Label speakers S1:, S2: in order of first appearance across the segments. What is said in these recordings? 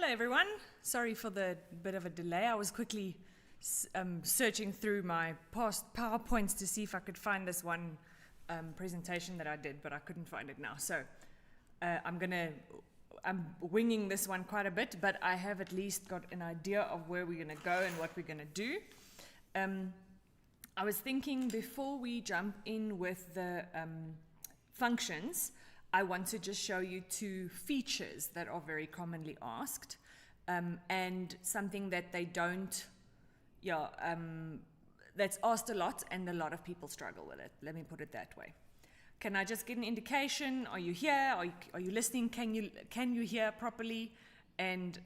S1: Hello everyone. Sorry for the bit of a delay. I was quickly searching through my past PowerPoints to see if I could find this one presentation that I did, but I couldn't find it now. So I'm winging this one quite a bit, but I have at least got an idea of where we're going to go and what we're going to do. I was thinking before we jump in with the functions, I want to just show you two features that are very commonly asked and something that they don't, that's asked a lot and a lot of people struggle with it. Let me put it that way. Can I just get an indication? Are you here? Are you listening? Can you hear properly? And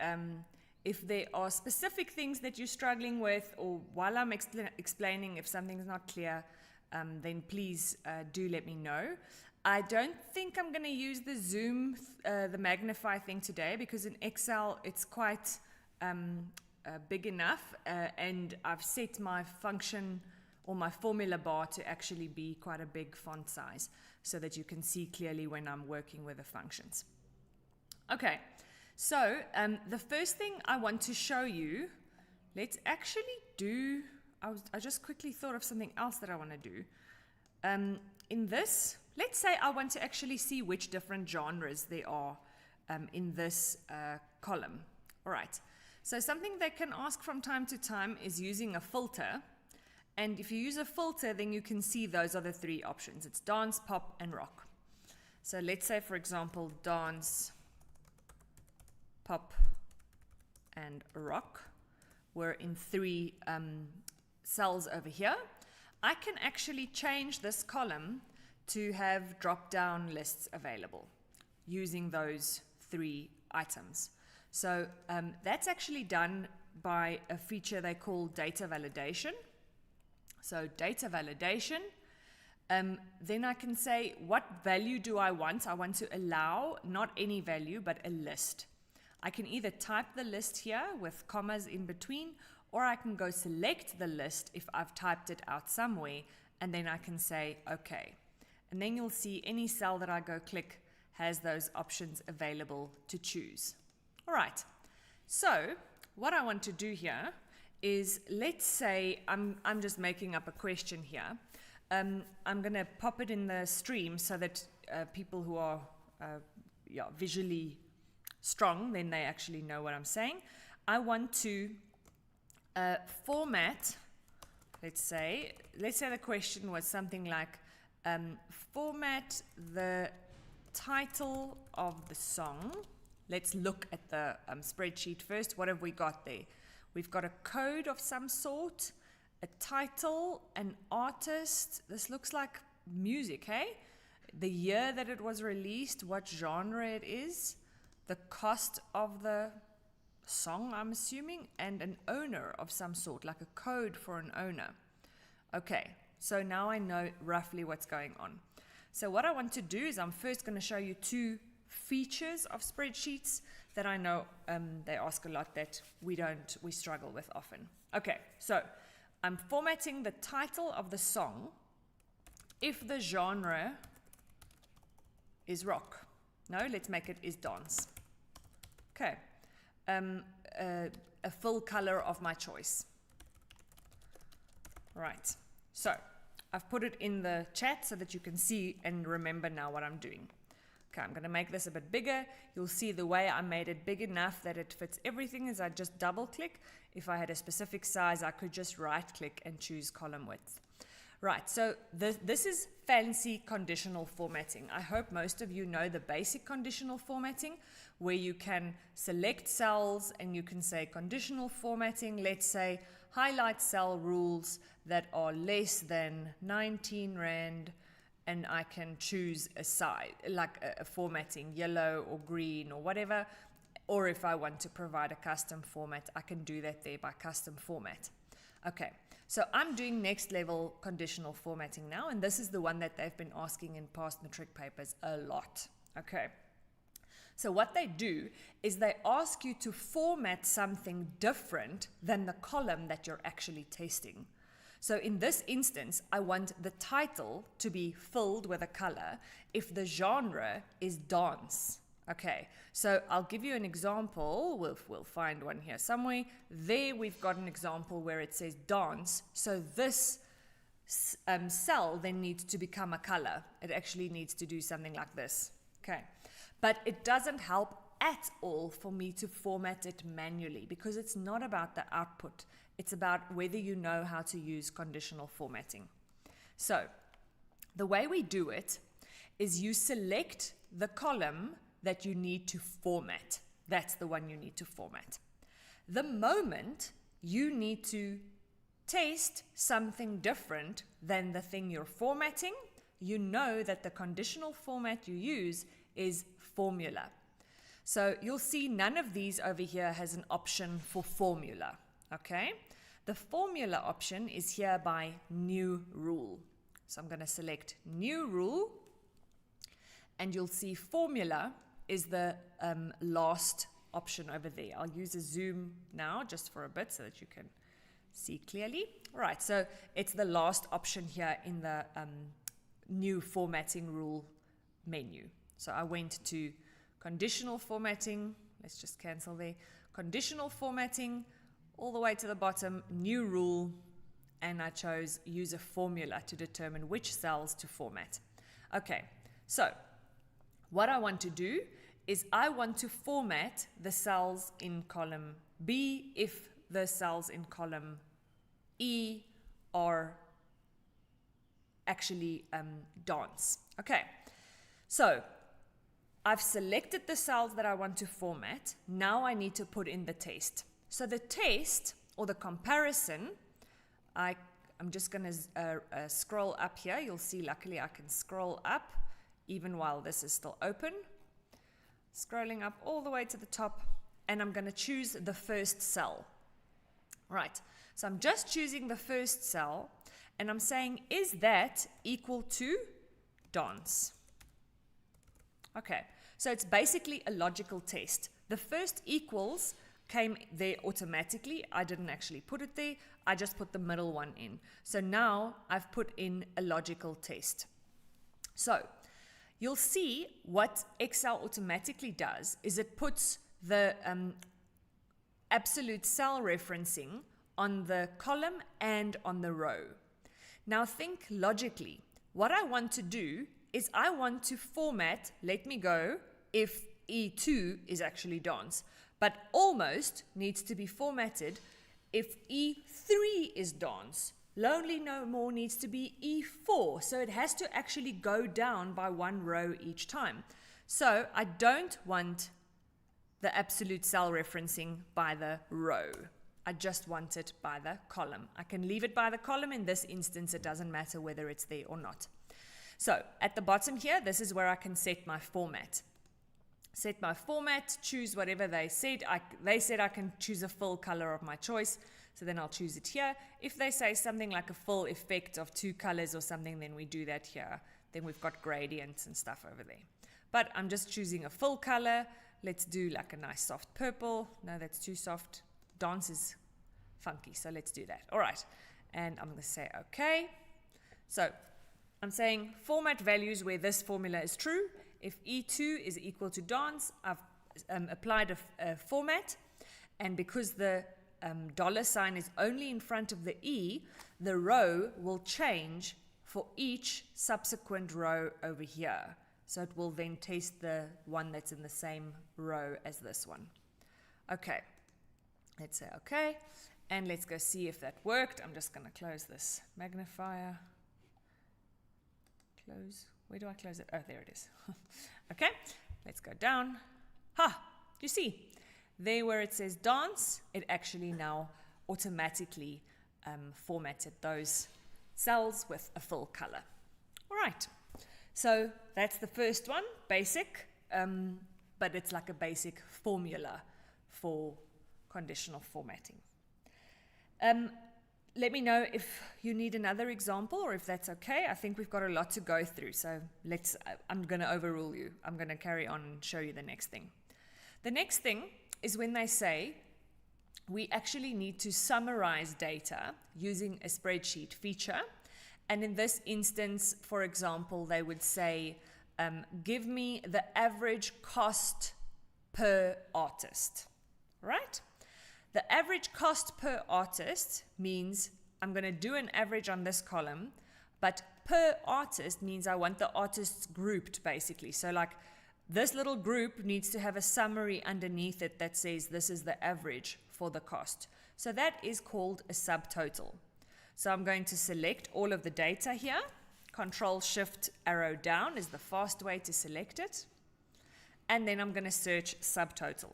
S1: if there are specific things that you're struggling with, or while I'm explaining, if something's not clear, then please do let me know. I don't think I'm going to use the zoom, the magnify thing today, because in Excel it's quite big enough, and I've set my function or my formula bar to actually be quite a big font size so that you can see clearly when I'm working with the functions. Okay, so the first thing I want to show you, let's actually do, I just quickly thought of something else that I want to do. In this, let's say I want to actually see which different genres there are in this column. All right, so something they can ask from time to time is using a filter. And if you use a filter, then you can see those are the three options. It's dance, pop, and rock. So let's say, for example, dance, pop, and rock were in three cells over here. I can actually change this column to have drop-down lists available using those three items. So that's actually done by a feature they call data validation. So data validation, then I can say what value do I want? I want to allow not any value, but a list. I can either type the list here with commas in between, or I can go select the list if I've typed it out somewhere, and then I can say okay. And then you'll see any cell that I go click has those options available to choose. All right, so what I want to do here is, let's say I'm just making up a question here. I'm going to pop it in the stream so that people who are visually strong, then they actually know what I'm saying. I want to format, let's say the question was something like, format the title of the song. Let's look at the spreadsheet first. What have we got there? We've got a code of some sort, a title, an artist. This looks like music, hey? The year that it was released, what genre it is, the cost of the song, I'm assuming, and an owner of some sort, like a code for an owner. Okay, so now I know roughly what's going on. So what I want to do is I'm first going to show you two features of spreadsheets that I know they ask a lot that we struggle with often. Okay, so I'm formatting the title of the song if the genre is rock. No, let's make it is dance. Okay, a full color of my choice. Right, so I've put it in the chat so that you can see and remember now what I'm doing. Okay, I'm going to make this a bit bigger. You'll see the way I made it big enough that it fits everything is I just double click. If I had a specific size, I could just right click and choose column width. Right, so this is fancy conditional formatting. I hope most of you know the basic conditional formatting, where you can select cells and you can say conditional formatting. Let's say highlight cell rules that are less than 19 Rand, and I can choose a size, like a formatting, yellow or green or whatever. Or if I want to provide a custom format, I can do that there by custom format. Okay, so I'm doing next level conditional formatting now, and this is the one that they've been asking in past matric papers a lot. Okay, so what they do is they ask you to format something different than the column that you're actually testing. So in this instance, I want the title to be filled with a color if the genre is dance. Okay, so I'll give you an example. We'll find one here somewhere. There we've got an example where it says dance. So this cell then needs to become a color. It actually needs to do something like this. Okay, but it doesn't help at all for me to format it manually because it's not about the output. It's about whether you know how to use conditional formatting. So the way we do it is you select the column that you need to format. That's the one you need to format. The moment you need to taste something different than the thing you're formatting, you know that the conditional format you use is formula. So you'll see none of these over here has an option for formula, okay? The formula option is here by new rule. So I'm going to select new rule, and you'll see formula is the last option over there. I'll use a zoom now just for a bit so that you can see clearly. All right, so it's the last option here in the new formatting rule menu. So I went to conditional formatting. Let's just cancel there. Conditional formatting, all the way to the bottom, new rule, and I chose use a formula to determine which cells to format. Okay, so what I want to do is I want to format the cells in column B if the cells in column E are actually dance. Okay, so I've selected the cells that I want to format. Now I need to put in the taste. So the taste or the comparison, I'm just going to scroll up here. You'll see luckily I can scroll up even while this is still open. Scrolling up all the way to the top, and I'm going to choose the first cell. Right, so I'm just choosing the first cell, and I'm saying, is that equal to dance? Okay, so it's basically a logical test. The first equals came there automatically. I didn't actually put it there. I just put the middle one in. So now I've put in a logical test. So you'll see what Excel automatically does is it puts the absolute cell referencing on the column and on the row. Now think logically. What I want to do is I want to format, let me go, if E2 is actually dance, but almost needs to be formatted if E3 is dance. Lonely No More needs to be E4, so it has to actually go down by one row each time. So I don't want the absolute cell referencing by the row. I just want it by the column. I can leave it by the column. In this instance, it doesn't matter whether it's there or not. So at the bottom here, this is where I can set my format. Set my format, choose whatever they said. They said I can choose a fill color of my choice. So then I'll choose it here. If they say something like a full effect of 2 colors or something, then we do that here. Then we've got gradients and stuff over there. But I'm just choosing a full color. Let's do like a nice soft purple. No, that's too soft. Dance is funky, so let's do that. All right, and I'm going to say okay. So I'm saying format values where this formula is true. If E2 is equal to dance, I've applied a format, and because the $ is only in front of the E, the row will change for each subsequent row over here. So it will then test the one that's in the same row as this one. Okay, let's say okay, and let's go see if that worked. I'm just going to close this magnifier. Close. Where do I close it? Oh, there it is. Okay, let's go down. Ha! You see? There where it says dance, it actually now automatically formatted those cells with a full color. All right, so that's the first one, basic, but it's like a basic formula for conditional formatting. Let me know if you need another example or if that's okay. I think we've got a lot to go through, so I'm going to overrule you. I'm going to carry on and show you the next thing. The next thing is when they say we actually need to summarize data using a spreadsheet feature. And in this instance, for example, they would say give me the average cost per artist, right? The average cost per artist means I'm going to do an average on this column, but per artist means I want the artists grouped basically. So like this little group needs to have a summary underneath it that says this is the average for the cost. So that is called a subtotal. So I'm going to select all of the data here. Control Shift arrow down is the fast way to select it. And then I'm going to search subtotal.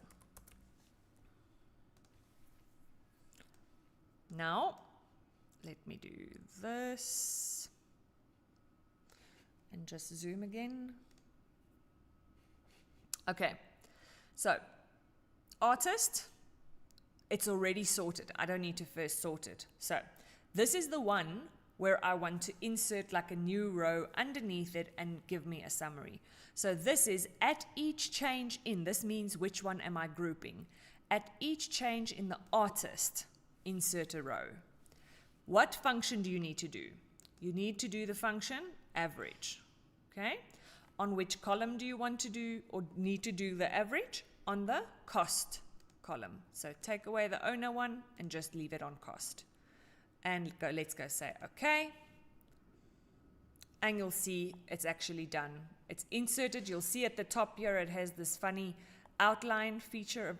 S1: Now, let me do this and just zoom again. Okay, so artist, it's already sorted. I don't need to first sort it. So this is the one where I want to insert like a new row underneath it and give me a summary. So this is at each change in, this means which one am I grouping? At each change in the artist, insert a row. What function do you need to do? You need to do the function average, okay? On which column do you want to do or need to do the average? On the cost column. So take away the owner one and just leave it on cost. And let's go say okay. And you'll see it's actually done. It's inserted. You'll see at the top here it has this funny outline feature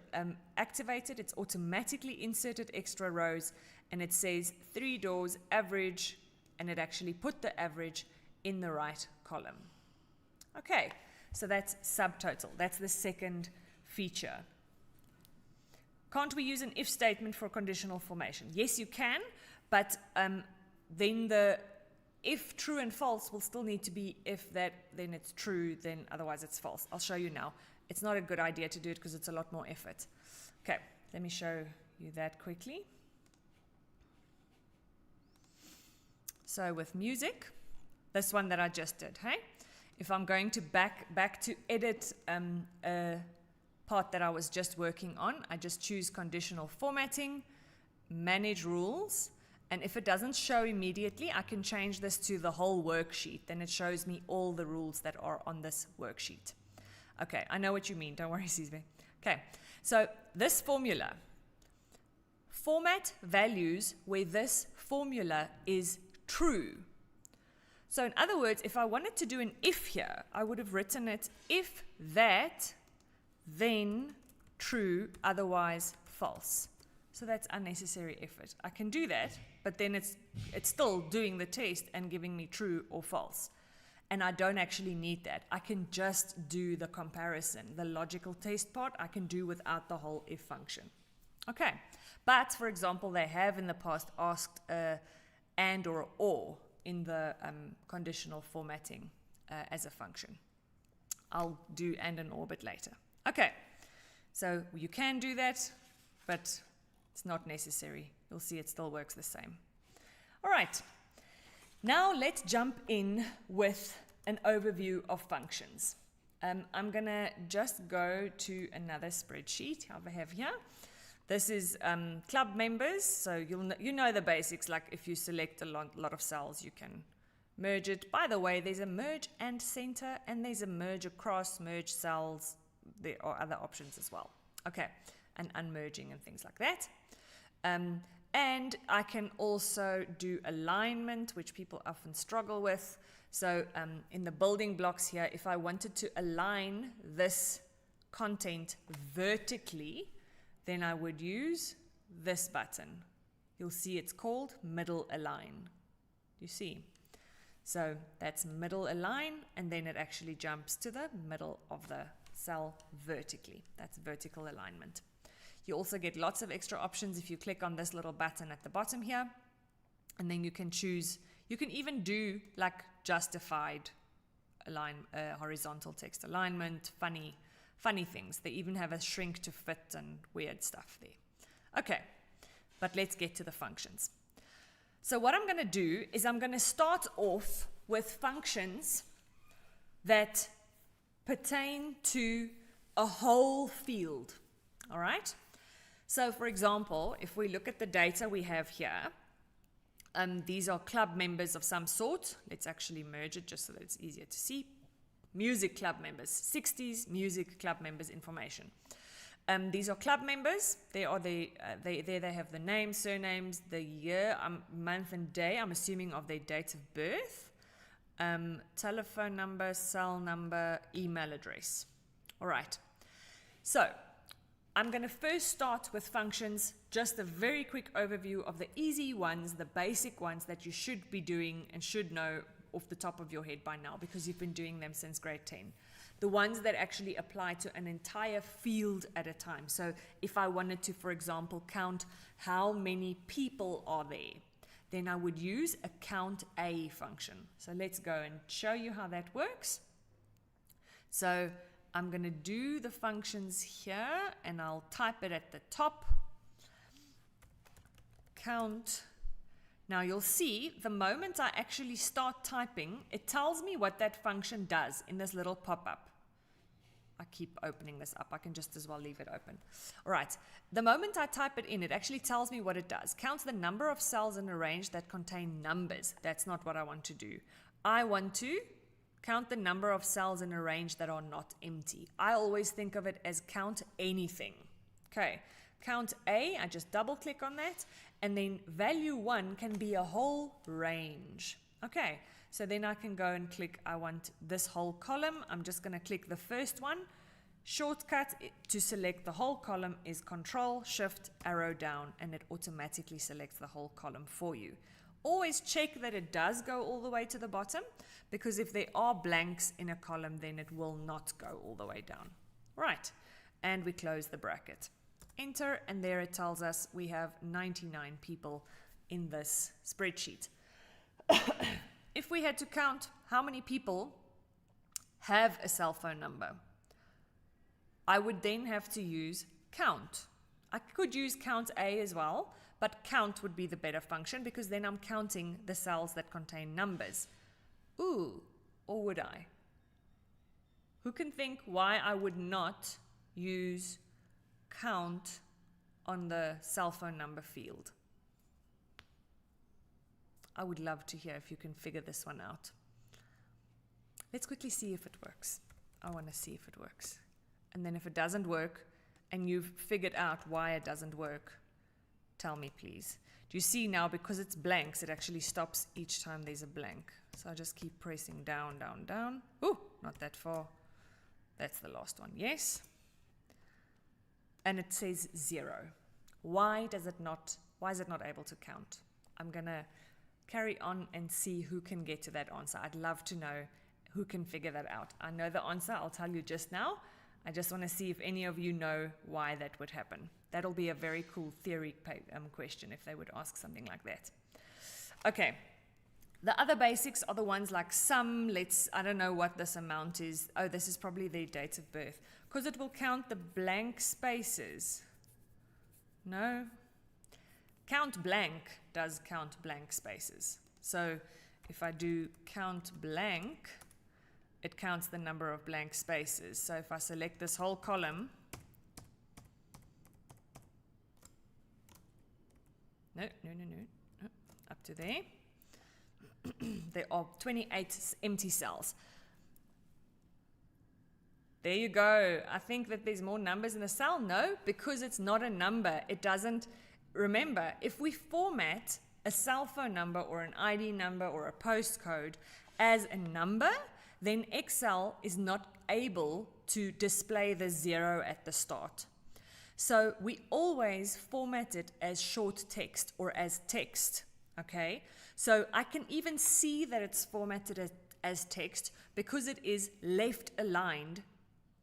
S1: activated. It's automatically inserted extra rows and it says 3 doors average, and it actually put the average in the right column. Okay, so that's subtotal. That's the second feature. Can't we use an if statement for conditional formation? Yes, you can, but then the if true and false will still need to be if that, then it's true, then otherwise it's false. I'll show you now. It's not a good idea to do it because it's a lot more effort. Okay, let me show you that quickly. So with music, this one that I just did, hey? If I'm going to back to edit a part that I was just working on, I just choose conditional formatting, manage rules, and if it doesn't show immediately, I can change this to the whole worksheet. Then it shows me all the rules that are on this worksheet. Okay, I know what you mean. Don't worry, Sizwe. Okay, so this formula, format values where this formula is true. So in other words, if I wanted to do an if here, I would have written it if that, then true, otherwise false. So that's unnecessary effort. I can do that, but then it's still doing the test and giving me true or false. And I don't actually need that. I can just do the comparison. The logical test part I can do without the whole if function. Okay, but for example, they have in the past asked and or in the conditional formatting as a function. I'll do and or bit later. Okay, so you can do that, but it's not necessary. You'll see it still works the same. All right, now let's jump in with an overview of functions. I'm going to just go to another spreadsheet I have here. This is club members, so you know the basics, like if you select a lot of cells, you can merge it. By the way, there's a merge and center, and there's a merge across, merge cells. There are other options as well. Okay, and unmerging and things like that. And I can also do alignment, which people often struggle with. So in the building blocks here, if I wanted to align this content vertically, then I would use this button. You'll see it's called middle align. You see? So that's middle align, and then it actually jumps to the middle of the cell vertically. That's vertical alignment. You also get lots of extra options if you click on this little button at the bottom here, and then you can choose, you can even do like justified horizontal text alignment, funny things. They even have a shrink to fit and weird stuff there. Okay, but let's get to the functions. So what I'm going to do is I'm going to start off with functions that pertain to a whole field. All right? So for example, if we look at the data we have here, these are club members of some sort. Let's actually merge it just so that it's easier to see. Music club members, 60s music club members information. These are club members. They have the name, surnames, the year, month and day, I'm assuming, of their dates of birth, telephone number, cell number, email address. All right. So I'm going to first start with functions, just a very quick overview of the easy ones, the basic ones that you should be doing and should know off the top of your head by now because you've been doing them since grade 10. The ones that actually apply to an entire field at a time. So if I wanted to, for example, count how many people are there, then I would use a count A function. So let's go and show you how that works. So I'm going to do the functions here and I'll type it at the top. Count. Now you'll see the moment I actually start typing, it tells me what that function does in this little pop-up. I keep opening this up. I can just as well leave it open. All right. The moment I type it in, it actually tells me what it does. Counts the number of cells in a range that contain numbers. That's not what I want to do. I want to count the number of cells in a range that are not empty. I always think of it as count anything. Okay. Count A, I just double click on that. And then value 1 can be a whole range. Okay. So then I can go and click, I want this whole column. I'm just going to click the first one. Shortcut to select the whole column is Control, Shift, arrow down, and it automatically selects the whole column for you. Always check that it does go all the way to the bottom, because if there are blanks in a column, then it will not go all the way down. Right, and we close the bracket. Enter, and there it tells us we have 99 people in this spreadsheet. If we had to count how many people have a cell phone number, I would then have to use count. I could use count A as well, but count would be the better function because then I'm counting the cells that contain numbers. Ooh, or would I? Who can think why I would not use count on the cell phone number field? I would love to hear if you can figure this one out. Let's quickly see if it works. I want to see if it works. And then if it doesn't work and you've figured out why it doesn't work, tell me please. Do you see now, because it's blanks, it actually stops each time there's a blank. So I just keep pressing down, down, down. Ooh, not that far. That's the last one. Yes. And it says 0. Why is it not able to count? I'm going to carry on and see who can get to that answer. I'd love to know who can figure that out. I know the answer, I'll tell you just now. I just want to see if any of you know why that would happen. That'll be a very cool theory question if they would ask something like that. Okay, the other basics are the ones like sum. I don't know what this amount is. Oh, this is probably their date of birth, because it will count the blank spaces. No. Count blank does count blank spaces. So if I do count blank, it counts the number of blank spaces. So if I select this whole column, no, up to there, there are 28 empty cells. There you go. I think that there's more numbers in the cell. No, because it's not a number. It doesn't. Remember, if we format a cell phone number or an ID number or a postcode as a number, then Excel is not able to display the 0 at the start. So we always format it as short text or as text, okay? So I can even see that it's formatted as text because it is left aligned,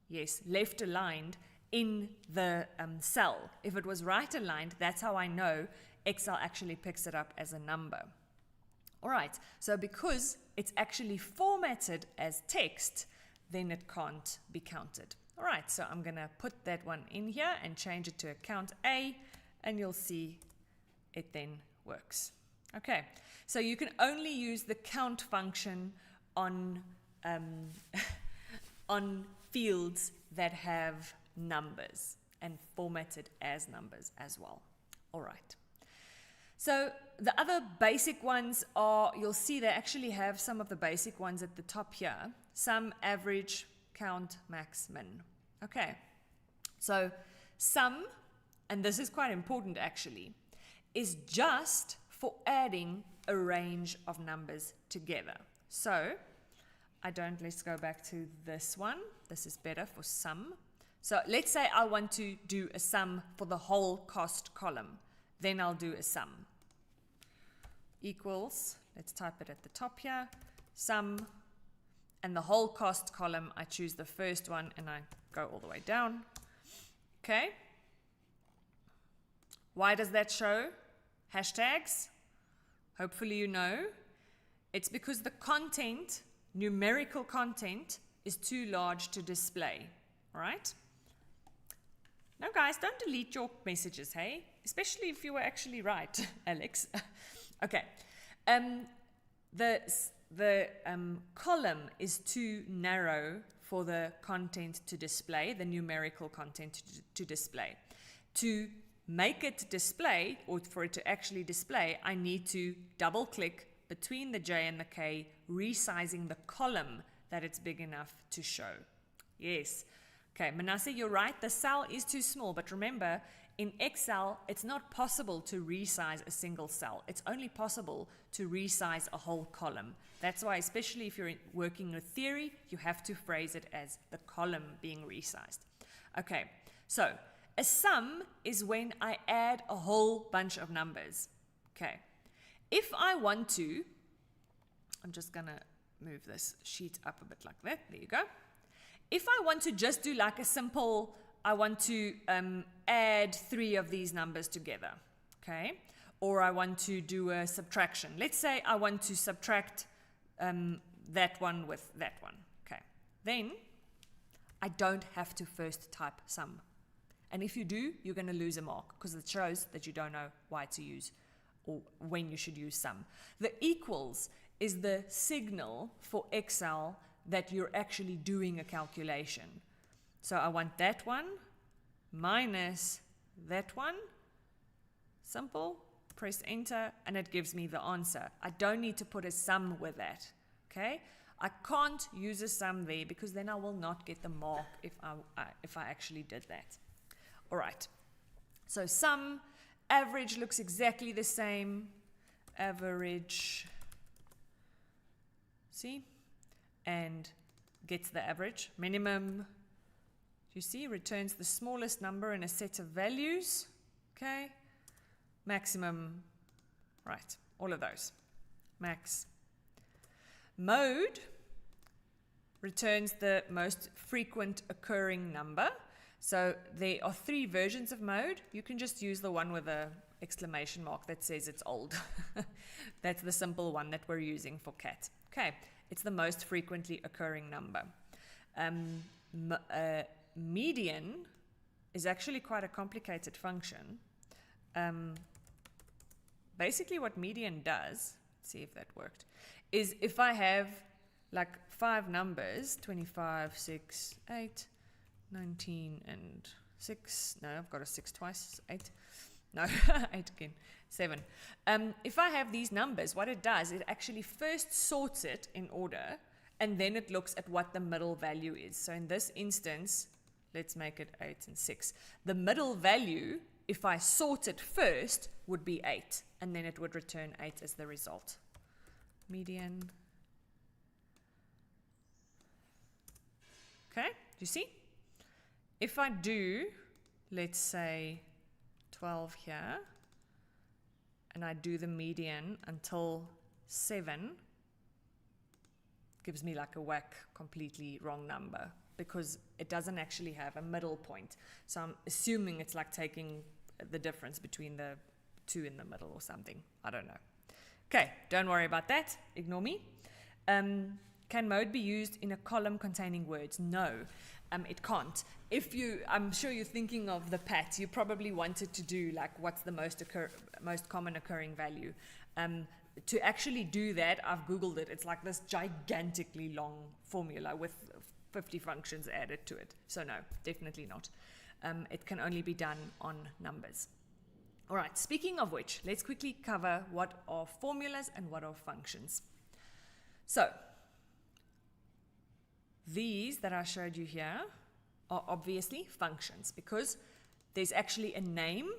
S1: yes, left aligned in the cell. If it was right aligned, that's how I know Excel actually picks it up as a number. All right, so because it's actually formatted as text, then it can't be counted. All right, so I'm going to put that one in here and change it to count A, and you'll see it then works. Okay, so you can only use the count function on, on fields that have numbers and formatted as numbers as well. All right. So the other basic ones are, you'll see they actually have some of the basic ones at the top here. sum, average, count, max, min. Okay, so sum, and this is quite important actually, is just for adding a range of numbers together. So let's go back to this one. This is better for sum. So let's say I want to do a sum for the whole cost column. Then I'll do a sum. Equals, let's type it at the top here, sum, and the whole cost column, I choose the first one and I go all the way down. Okay. Why does that show hashtags? Hopefully you know. It's because the content, numerical content, is too large to display. All right? No, guys, don't delete your messages, hey? Especially if you were actually right, Alex. Okay. The column is too narrow for the content to display, the numerical content to display. To make it display, or for it to actually display, I need to double click between the J and the K, resizing the column that it's big enough to show. Yes. Okay, Manasseh, you're right, the cell is too small, but remember, in Excel, it's not possible to resize a single cell. It's only possible to resize a whole column. That's why, especially if you're working with theory, you have to phrase it as the column being resized. Okay, so a sum is when I add a whole bunch of numbers. Okay, if I want to, I'm just going to move this sheet up a bit like that. There you go. If I want to just do like a simple, I want to add 3 of these numbers together, okay? Or I want to do a subtraction. Let's say I want to subtract that one with that one, okay? Then I don't have to first type sum. And if you do, you're going to lose a mark because it shows that you don't know why to use or when you should use sum. The equals is the signal for Excel that you're actually doing a calculation. So I want that one minus that one. Simple. Press enter and it gives me the answer. I don't need to put a sum with that. Okay? I can't use a sum there because then I will not get the mark if I actually did that. All right. So sum, average looks exactly the same. Average. See? And gets the average. Minimum, you see, returns the smallest number in a set of values. Okay. Maximum, right, all of those. Max. Mode returns the most frequent occurring number. So there are 3 versions of mode. You can just use the one with a exclamation mark that says it's old. That's the simple one that we're using for cat. Okay. It's the most frequently occurring number. Median is actually quite a complicated function. Basically what median does, let's see if that worked, is if I have like 5 numbers, 25, 6, 8, 19, and 6. No, I've got a 6 twice, 8. No, 8 again, 7. If I have these numbers, what it does, it actually first sorts it in order, and then it looks at what the middle value is. So in this instance, let's make it 8 and 6. The middle value, if I sort it first, would be 8, and then it would return 8 as the result. Median. Okay, do you see? If I do, let's say 12 here, and I do the median until 7, gives me like a whack, completely wrong number because it doesn't actually have a middle point. So I'm assuming it's like taking the difference between the 2 in the middle or something. I don't know. Okay, don't worry about that. Ignore me. Can mode be used in a column containing words? No. It can't. I'm sure you're thinking of the PAT. You probably wanted to do like what's the most common occurring value. To actually do that, I've Googled it. It's like this gigantically long formula with 50 functions added to it. So no, definitely not. It can only be done on numbers. All right, speaking of which, let's quickly cover what are formulas and what are functions. So, these that I showed you here are obviously functions because there's actually a name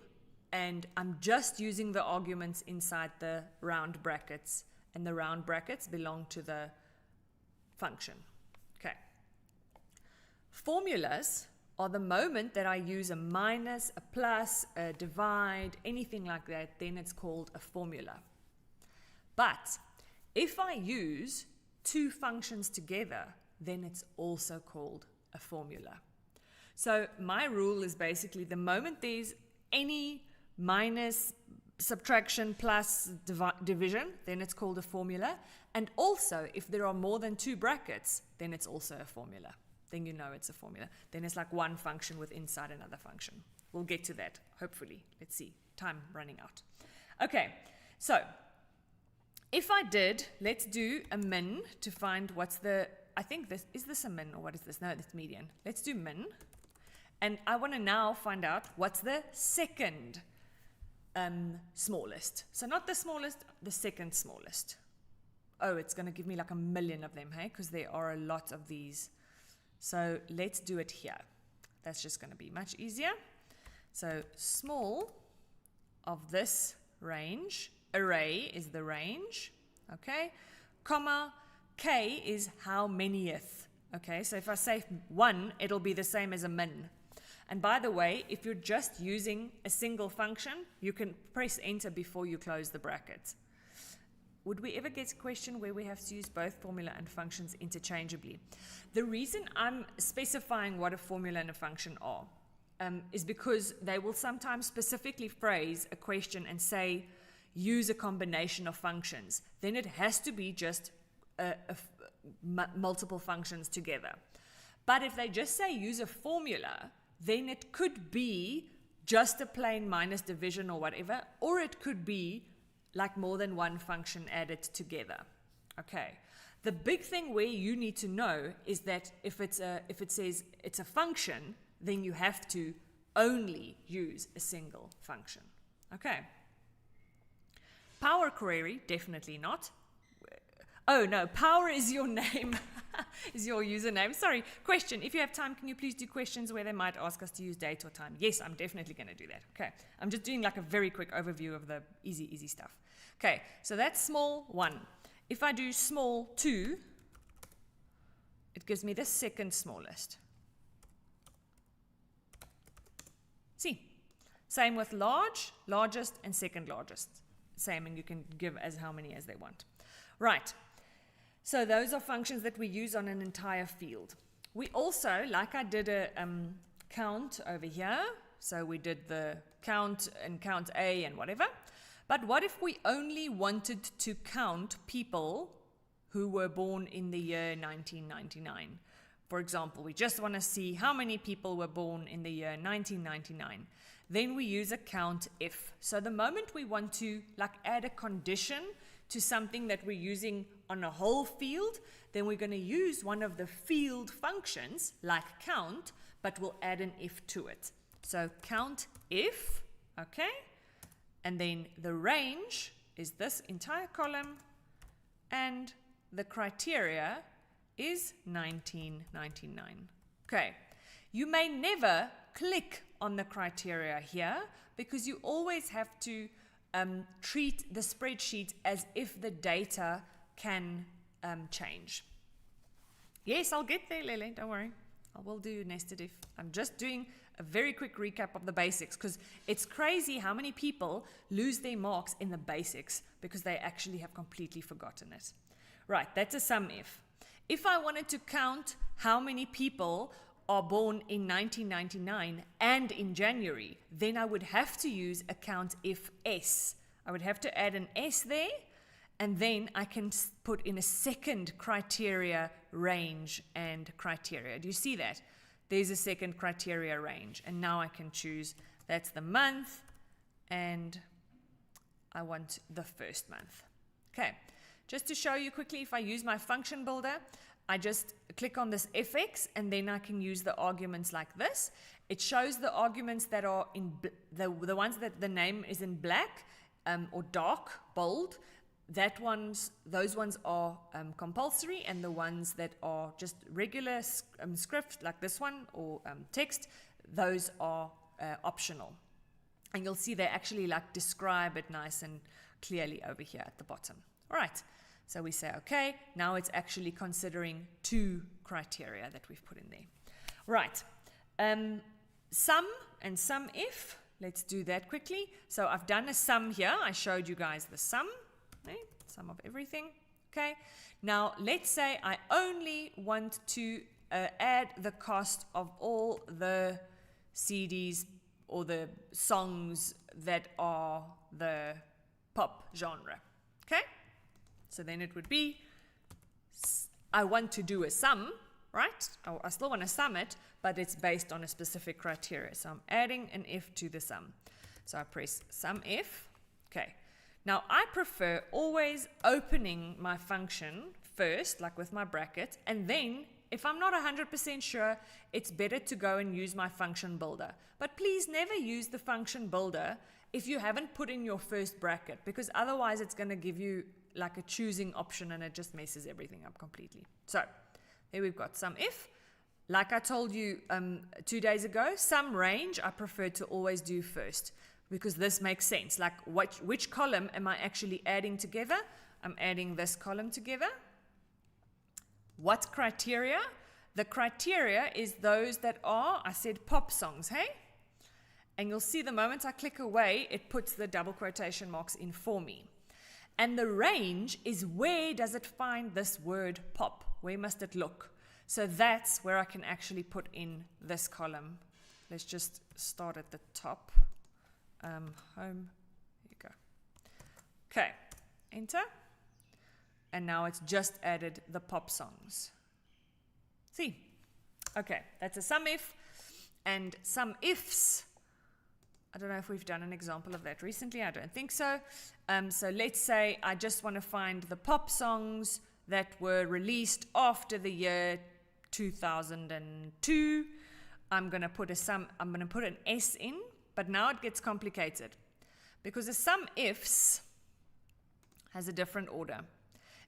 S1: and I'm just using the arguments inside the round brackets, and the round brackets belong to the function. Okay. Formulas are the moment that I use a minus, a plus, a divide, anything like that, then it's called a formula. But if I use two functions together, then it's also called a formula. So my rule is basically the moment there's any minus, subtraction, plus, division, then it's called a formula. And also, if there are more than two brackets, then it's also a formula. Then you know it's a formula. Then it's like one function with inside another function. We'll get to that, hopefully. Let's see. Time running out. Okay, so if I did, let's do a min to find what's the, I think this, is this a min or what is this? No, it's median. Let's do min. And I want to now find out what's the second smallest. So not the smallest, the second smallest. Oh, it's going to give me like a million of them, hey? Because there are a lot of these. So let's do it here. That's just going to be much easier. So small of this range, array is the range, okay? Comma, k is how manyth, okay? So if I say 1, it'll be the same as a min. And by the way, if you're just using a single function, you can press enter before you close the bracket. Would we ever get a question where we have to use both formula and functions interchangeably? The reason I'm specifying what a formula and a function are is because they will sometimes specifically phrase a question and say, use a combination of functions. Then it has to be just multiple functions together. But if they just say use a formula, then it could be just a plain minus division or whatever, or it could be like more than one function added together. Okay. The big thing where you need to know is that if it says it's a function, then you have to only use a single function. Okay. Power query, definitely not. Oh no, power is your name, is your username. Sorry, question, if you have time, can you please do questions where they might ask us to use date or time? Yes, I'm definitely going to do that. Okay, I'm just doing like a very quick overview of the easy stuff. Okay, so that's small 1. If I do small 2, it gives me the second smallest. See, same with large, largest, and second largest. Same, and you can give as how many as they want. Right. So those are functions that we use on an entire field. We also, like I did a count over here, so we did the count and count A and whatever, but what if we only wanted to count people who were born in the year 1999? For example, we just want to see how many people were born in the year 1999. Then we use a count if. So the moment we want to like add a condition to something that we're using on a whole field, then we're going to use one of the field functions like count, but we'll add an if to it. So count if, okay? And then the range is this entire column, and the criteria is 1999. Okay, you may never click on the criteria here because you always have to treat the spreadsheet as if the data can change. Yes, I'll get there, Lele, don't worry. I will do nested if. I'm just doing a very quick recap of the basics because it's crazy how many people lose their marks in the basics because they actually have completely forgotten it. Right, that's a sum if. If I wanted to count how many people are born in 1999 and in January, then I would have to use a count if S. I would have to add an S there, and then I can put in a second criteria range and criteria. Do you see that? There's a second criteria range, and now I can choose, that's the month, and I want the first month. Okay, just to show you quickly, if I use my function builder, I just click on this fx and then I can use the arguments like this. It shows the arguments that are in the ones that the name is in black or dark, bold. those ones are compulsory, and the ones that are just regular script, like this one, or text, those are optional. And you'll see they actually like describe it nice and clearly over here at the bottom. All right, so we say, okay, now it's actually considering 2 criteria that we've put in there. Right, sum and sum if, let's do that quickly. So I've done a sum here. I showed you guys the sum, okay? Sum of everything, okay? Now, let's say I only want to add the cost of all the CDs or the songs that are the pop genre, okay? So then it would be, I want to do a sum, right? I still want to sum it, but it's based on a specific criteria. So I'm adding an if to the sum. So I press sum if, okay. Now I prefer always opening my function first, like with my bracket, and then if I'm not 100% sure, it's better to go and use my function builder. But please never use the function builder if you haven't put in your first bracket, because otherwise it's going to give you like a choosing option and it just messes everything up completely. So here we've got sum if. Like I told you 2 days ago, sum range I prefer to always do first, because this makes sense. Like which column am I actually adding together? I'm adding this column together. What criteria? The criteria is those that are, I said, pop songs, hey? And you'll see the moment I click away, it puts the double quotation marks in for me. And the range is, where does it find this word pop? Where must it look? So that's where I can actually put in this column. Let's just start at the top. Home, here you go. Okay, enter. And now it's just added the pop songs. See? Okay, that's a sum if. And sum ifs, I don't know if we've done an example of that recently. I don't think so. So let's say I just want to find the pop songs that were released after the year 2002. I'm going to put an S in, but now it gets complicated because the sum ifs has a different order.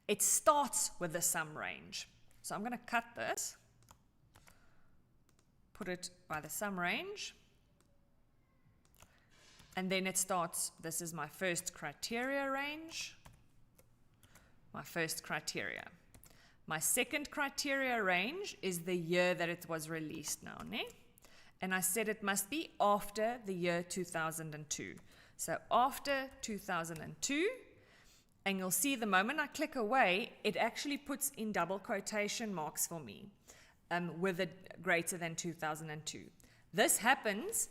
S1: It starts with the sum range. So I'm going to cut this, put it by the sum range, and then it starts, this is my first criteria range, my first criteria. My second criteria range is the year that it was released now, ne? And I said it must be after the year 2002. So after 2002, and you'll see the moment I click away, it actually puts in double quotation marks for me with a greater than 2002. This happens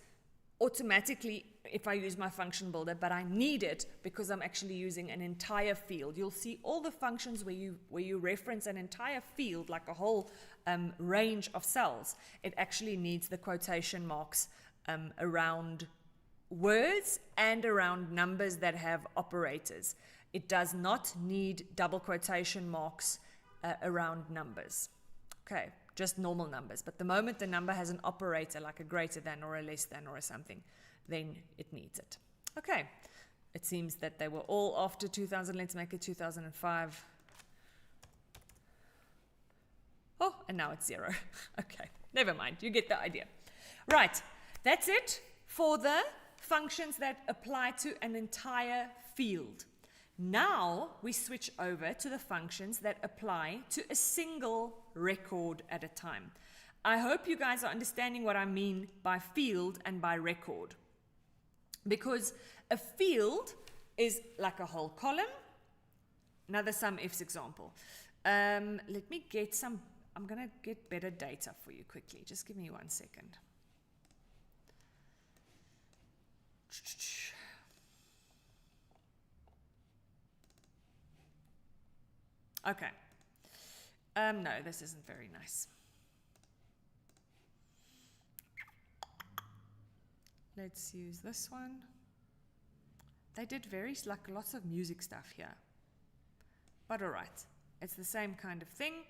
S1: automatically if I use my function builder, but I need it because I'm actually using an entire field. You'll see all the functions where you reference an entire field, like a whole range of cells. It actually needs the quotation marks around words and around numbers that have operators. It does not need double quotation marks around numbers. Okay, just normal numbers. But the moment the number has an operator, like a greater than or a less than or a something, then it needs it. Okay, it seems that they were all after 2000. Let's make it 2005. Oh, and now it's 0. Okay, never mind. You get the idea. Right, that's it for the functions that apply to an entire field. Now we switch over to the functions that apply to a single record at a time. I hope you guys are understanding what I mean by field and by record. Because a field is like a whole column. Another sum ifs example. Let me get some, I'm going to get better data for you quickly. Just give me 1 second. Okay. No, this isn't very nice. Let's use this one. They did lots of music stuff here. But all right, it's the same kind of thing.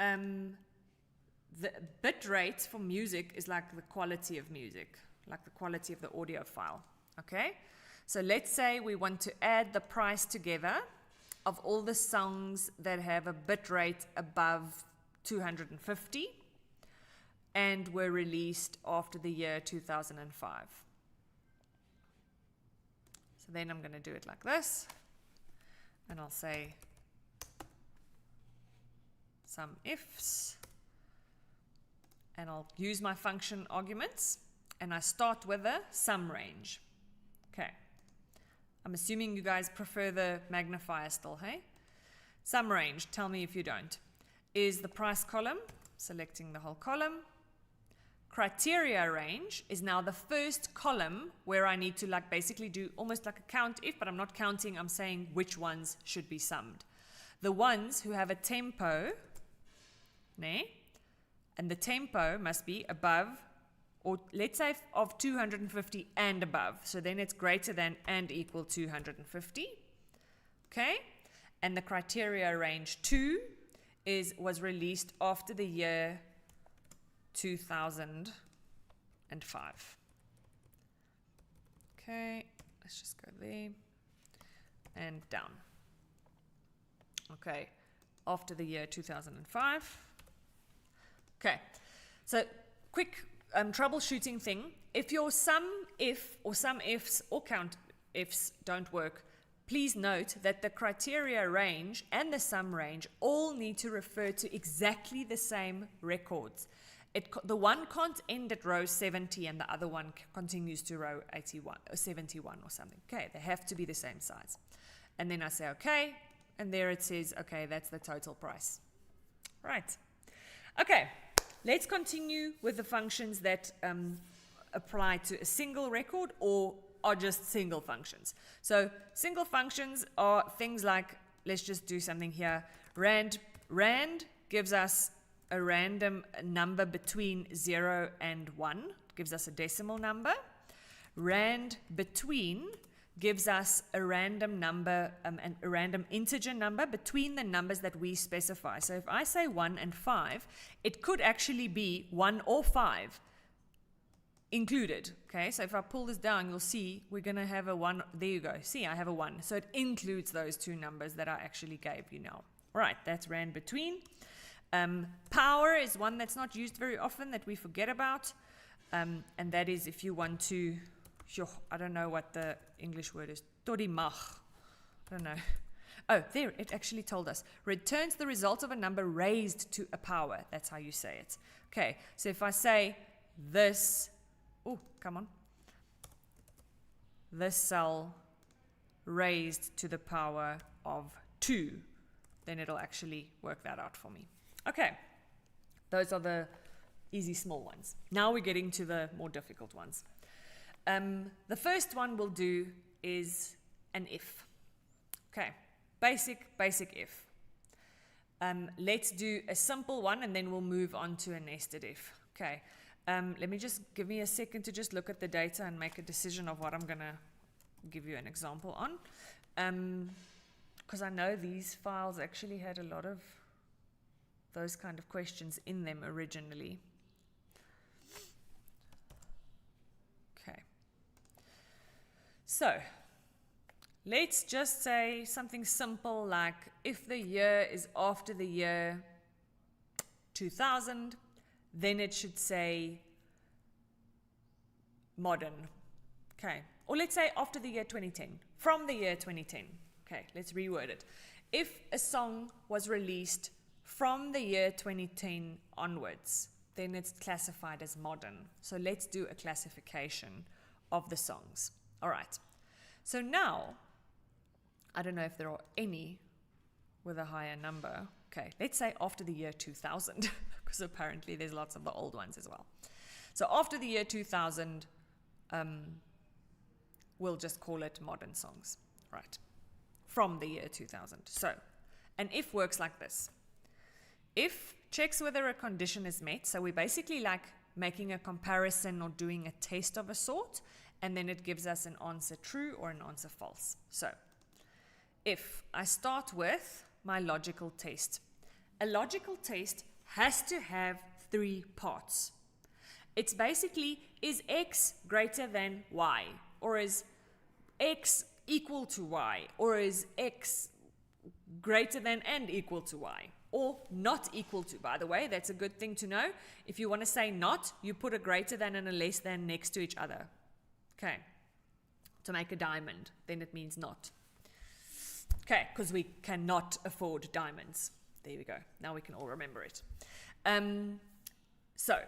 S1: The bit rate for music is like the quality of music, like the quality of the audio file. Okay? So let's say we want to add the price together of all the songs that have a bit rate above 250 and were released after the year 2005. So then I'm going to do it like this, and I'll say some ifs, and I'll use my function arguments, and I start with a sum range. Okay. I'm assuming you guys prefer the magnifier still, hey? Sum range, tell me if you don't, is the price column, selecting the whole column. Criteria range is now the first column where I need to like basically do almost like a count if, but I'm not counting, I'm saying which ones should be summed. The ones who have a tempo, and the tempo must be above, or let's say of 250 and above. So then it's greater than and equal 250. Okay? And the criteria range 2 was released after the year 2005. Okay, let's just go there and down. Okay, after the year 2005. Okay, so quick troubleshooting thing. If your sum if or sum ifs or count ifs don't work, please note that the criteria range and the sum range all need to refer to exactly the same records. The one can't end at row 70 and the other one continues to row 81 or 71 or something. Okay, they have to be the same size. And then I say okay, and there it says, okay, that's the total price. Right. Okay, let's continue with the functions that apply to a single record or are just single functions. So single functions are things like, let's just do something here. Rand gives us a random number between 0 and 1, gives us a decimal number. Rand between gives us a random number, a random integer number between the numbers that we specify. So if I say 1 and 5, it could actually be 1 or 5 included. Okay, so if I pull this down, you'll see we're going to have a 1. There you go. See, I have a 1. So it includes those two numbers that I actually gave you now. All right, that's rand between. Power is one that's not used very often that we forget about. And that is if you want to, I don't know what the English word is, torimach. I don't know. Oh, there, it actually told us. Returns the result of a number raised to a power. That's how you say it. Okay, so if I say this, oh, come on. This cell raised to the power of 2, then it'll actually work that out for me. Okay, those are the easy small ones. Now we're getting to the more difficult ones. The first one we'll do is an if. Okay, basic if. Let's do a simple one and then we'll move on to a nested if. Okay, let me just give me a second to just look at the data and make a decision of what I'm going to give you an example on. Because I know these files actually had a lot of those kind of questions in them originally. Okay. So, let's just say something simple like if the year is after the year 2000, then it should say modern. Okay. Or let's say after the year 2010, from the year 2010. Okay, let's reword it. If a song was released from the year 2010 onwards, then it's classified as modern. So let's do a classification of the songs. All right. So now, I don't know if there are any with a higher number. Okay, let's say after the year 2000, because apparently there's lots of the old ones as well. So after the year 2000, we'll just call it modern songs. Right. From the year 2000. So, an if works like this. If checks whether a condition is met, so we're basically like making a comparison or doing a test of a sort, and then it gives us an answer true or an answer false. So, if I start with my logical test, a logical test has to have 3 parts. It's basically, is x greater than y, or is x equal to y, or is x greater than and equal to y, or not equal to. By the way, that's a good thing to know. If you want to say not, you put a greater than and a less than next to each other. Okay. To make a diamond, then it means not. Okay, because we cannot afford diamonds. There we go. Now we can all remember it. So,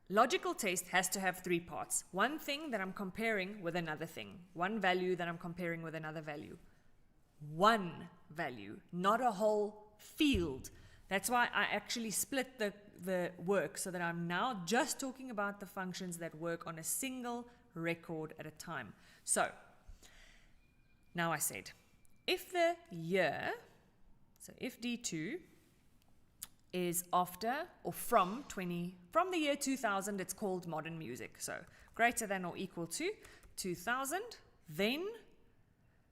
S1: logical test has to have 3 parts. One thing that I'm comparing with another thing. One value that I'm comparing with another value. One value, not a whole field. That's why I actually split the work so that I'm now just talking about the functions that work on a single record at a time. So, now I said, if the year, so if D2 is after or from the year 2000, it's called modern music. So, greater than or equal to 2000, then,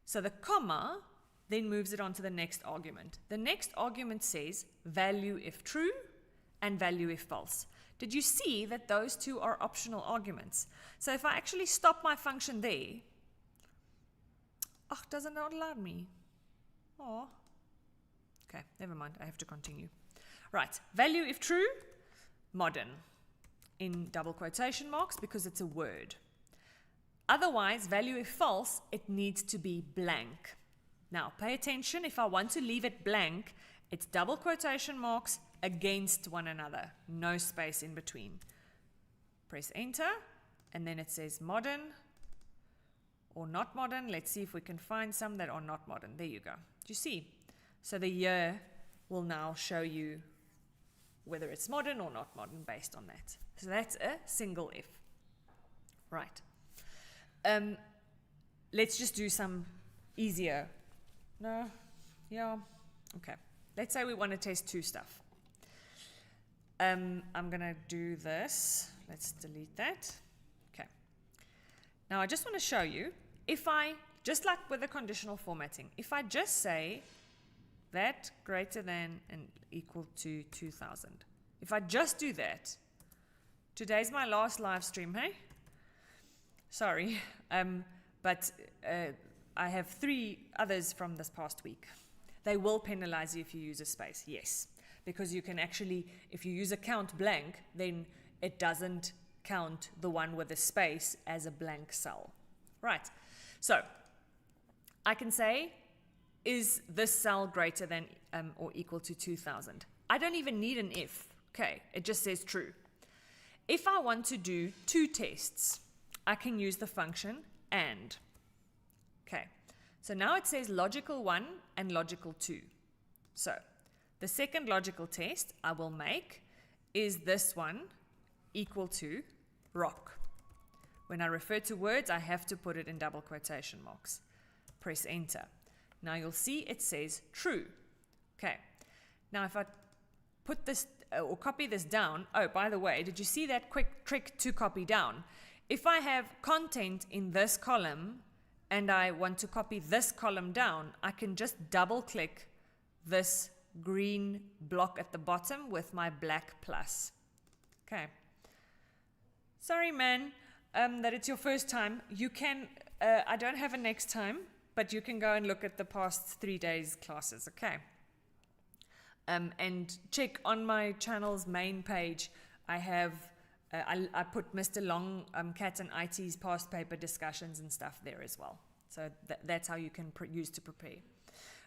S1: so the comma then moves it on to the next argument. The next argument says value if true and value if false. Did you see that those 2 are optional arguments? So if I actually stop my function there, does it not allow me? Oh, okay, never mind, I have to continue. Right, value if true, modern, in double quotation marks because it's a word. Otherwise, value if false, it needs to be blank. Now, pay attention, if I want to leave it blank, it's double quotation marks against one another, no space in between. Press enter, and then it says modern or not modern. Let's see if we can find some that are not modern. There you go. Do you see? So the year will now show you whether it's modern or not modern based on that. So that's a single if. Right. Let's just do some easier. No? Yeah. Okay. Let's say we want to test 2 stuff. I'm going to do this. Let's delete that. Okay. Now I just want to show you, if I, just like with the conditional formatting, if I just say that greater than and equal to 2000, if I just do that, today's my last live stream, hey? Sorry, but I have 3 others from this past week. They will penalize you if you use a space, yes. Because you can actually, if you use a count blank, then it doesn't count the one with a space as a blank cell. Right, so I can say, is this cell greater than or equal to 2000? I don't even need an if, okay, it just says true. If I want to do 2 tests, I can use the function AND. Okay, so now it says logical 1 and logical 2. So, the second logical test I will make is this one equal to rock. When I refer to words, I have to put it in double quotation marks. Press enter. Now you'll see it says true. Okay. Now if I put this or copy this down, oh, by the way, did you see that quick trick to copy down? If I have content in this column and I want to copy this column down, I can just double click this green block at the bottom with my black plus. Okay. Sorry, man, that it's your first time. You can, I don't have a next time, but you can go and look at the past 3 days classes, okay? And check on my channel's main page. I have, I put Mr. Long, Cat and IT's past paper discussions and stuff there as well. So that's how you can use to prepare.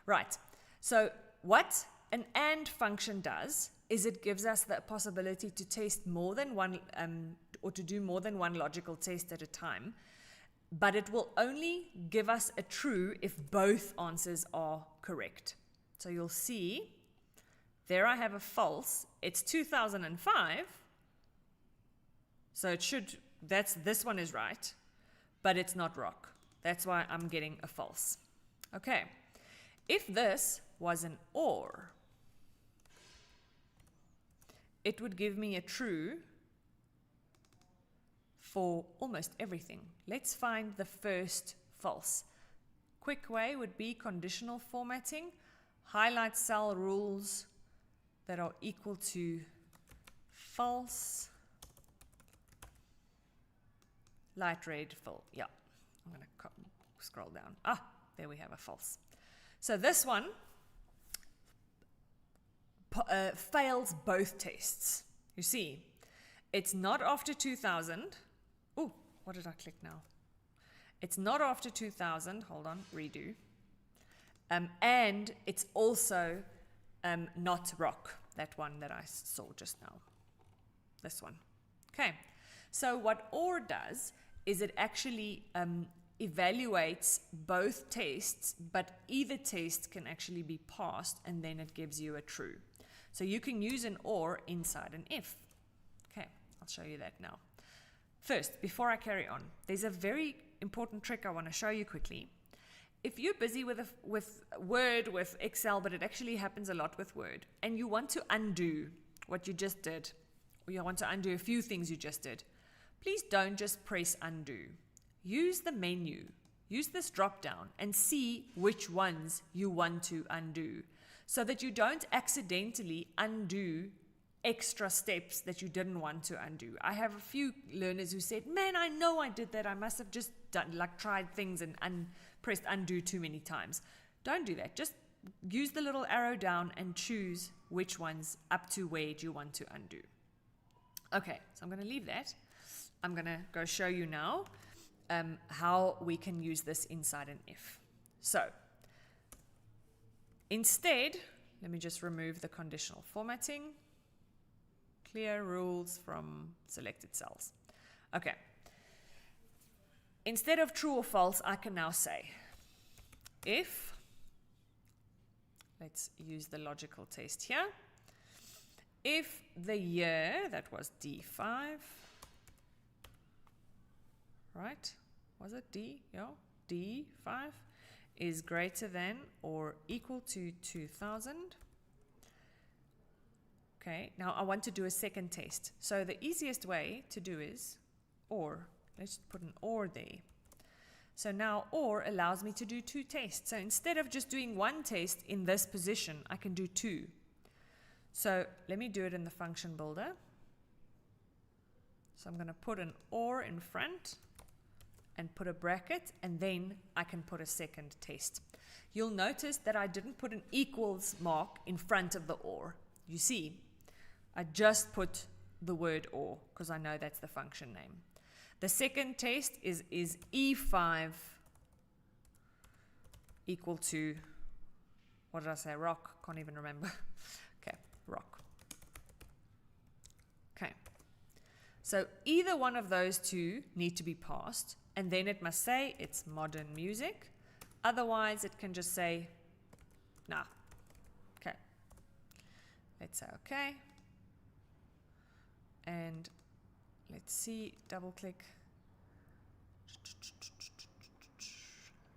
S1: Right, so what an AND function does is it gives us the possibility to test more than one, or to do more than one logical test at a time, but it will only give us a true if both answers are correct. So you'll see, there I have a false, it's 2005, so it should, this one is right, but it's not rock. That's why I'm getting a false. Okay, if this was an OR, it would give me a true for almost everything. Let's find the first false. Quick way would be conditional formatting, highlight cell rules that are equal to false, light red, full. Yeah, I'm going to scroll down. Ah, there we have a false. So this one fails both tests. You see, it's not after 2000. Oh, what did I click now? It's not after 2000. Hold on, redo. And it's also not rock, that one that I saw just now. This one. Okay, so what OR does is it actually evaluates both tests, but either test can actually be passed, and then it gives you a true. So you can use an OR inside an if. Okay, I'll show you that now. First, before I carry on, there's a very important trick I want to show you quickly. If you're busy with Word, with Excel, but it actually happens a lot with Word, and you want to undo what you just did, or you want to undo a few things you just did, please don't just press undo. Use the menu, use this drop down, and see which ones you want to undo, so that you don't accidentally undo extra steps that you didn't want to undo. I have a few learners who said, man, I know I did that. I must have just tried things and pressed undo too many times. Don't do that. Just use the little arrow down and choose which ones up to where do you want to undo. Okay, so I'm going to leave that. I'm going to go show you now how we can use this inside an if. So instead, let me just remove the conditional formatting. Clear rules from selected cells. Okay. Instead of true or false, I can now say if, let's use the logical test here, if the year, that was D5, right? Was it D? Yeah, D5 is greater than or equal to 2000. Okay, now I want to do a second test. So the easiest way to do is OR. Let's put an OR there. So now OR allows me to do two tests. So instead of just doing one test in this position, I can do two. So let me do it in the function builder. So I'm going to put an OR in front and put a bracket, and then I can put a second test. You'll notice that I didn't put an equals mark in front of the OR. You see, I just put the word OR because I know that's the function name. The second test is E5 equal to, what did I say, rock? Can't even remember. Okay, rock. Okay. So either one of those two need to be passed, and then it must say it's modern music. Otherwise, it can just say, nah. Okay. Let's say okay. And let's see, double click.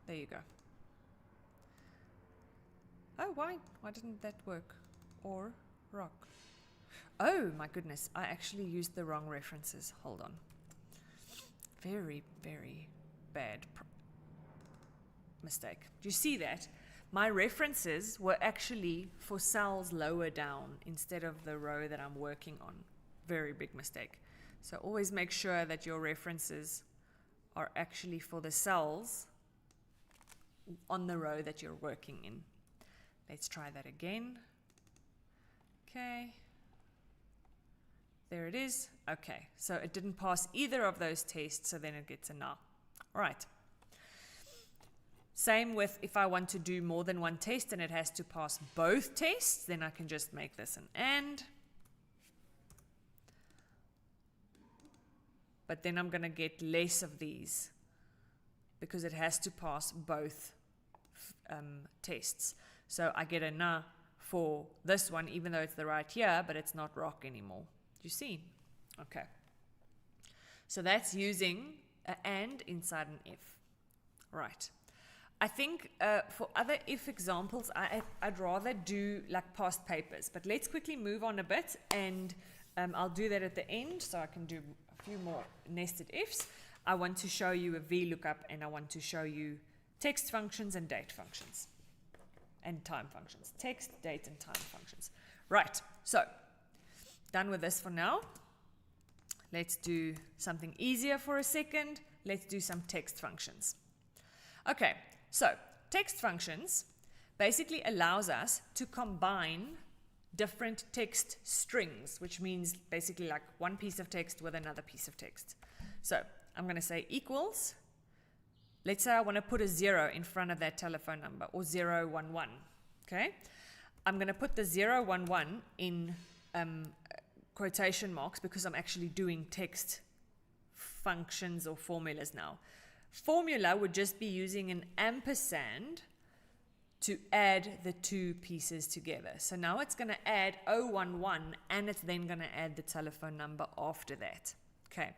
S1: There you go. Oh, why didn't that work? Or rock. Oh my goodness, I actually used the wrong references. Hold on. Very, very bad mistake. Do you see that? My references were actually for cells lower down instead of the row that I'm working on. Very big mistake. So always make sure that your references are actually for the cells on the row that you're working in. Let's try that again. Okay. There it is. Okay, so it didn't pass either of those tests, so then it gets a no. All right. Same with if I want to do more than one test and it has to pass both tests, then I can just make this an AND. But then I'm going to get less of these because it has to pass both tests. So I get a na for this one, even though it's the right year, but it's not rock anymore. Do you see? Okay. So that's using an AND inside an if. Right. I think for other if examples, I'd rather do like past papers. But let's quickly move on a bit, and I'll do that at the end so I can do a few more nested ifs. I want to show you a VLOOKUP, and I want to show you text functions and date functions and time functions. Text, date, and time functions. Right, so done with this for now. Let's do something easier for a second. Let's do some text functions. Okay, so text functions basically allows us to combine different text strings, which means basically like one piece of text with another piece of text. So I'm going to say equals. Let's say I want to put a 0 in front of that telephone number, or 011. Okay? I'm going to put the 011 in quotation marks because I'm actually doing text functions or formulas now. Formula would just be using an ampersand to add the two pieces together. So now it's going to add 011 and it's then going to add the telephone number after that. Okay,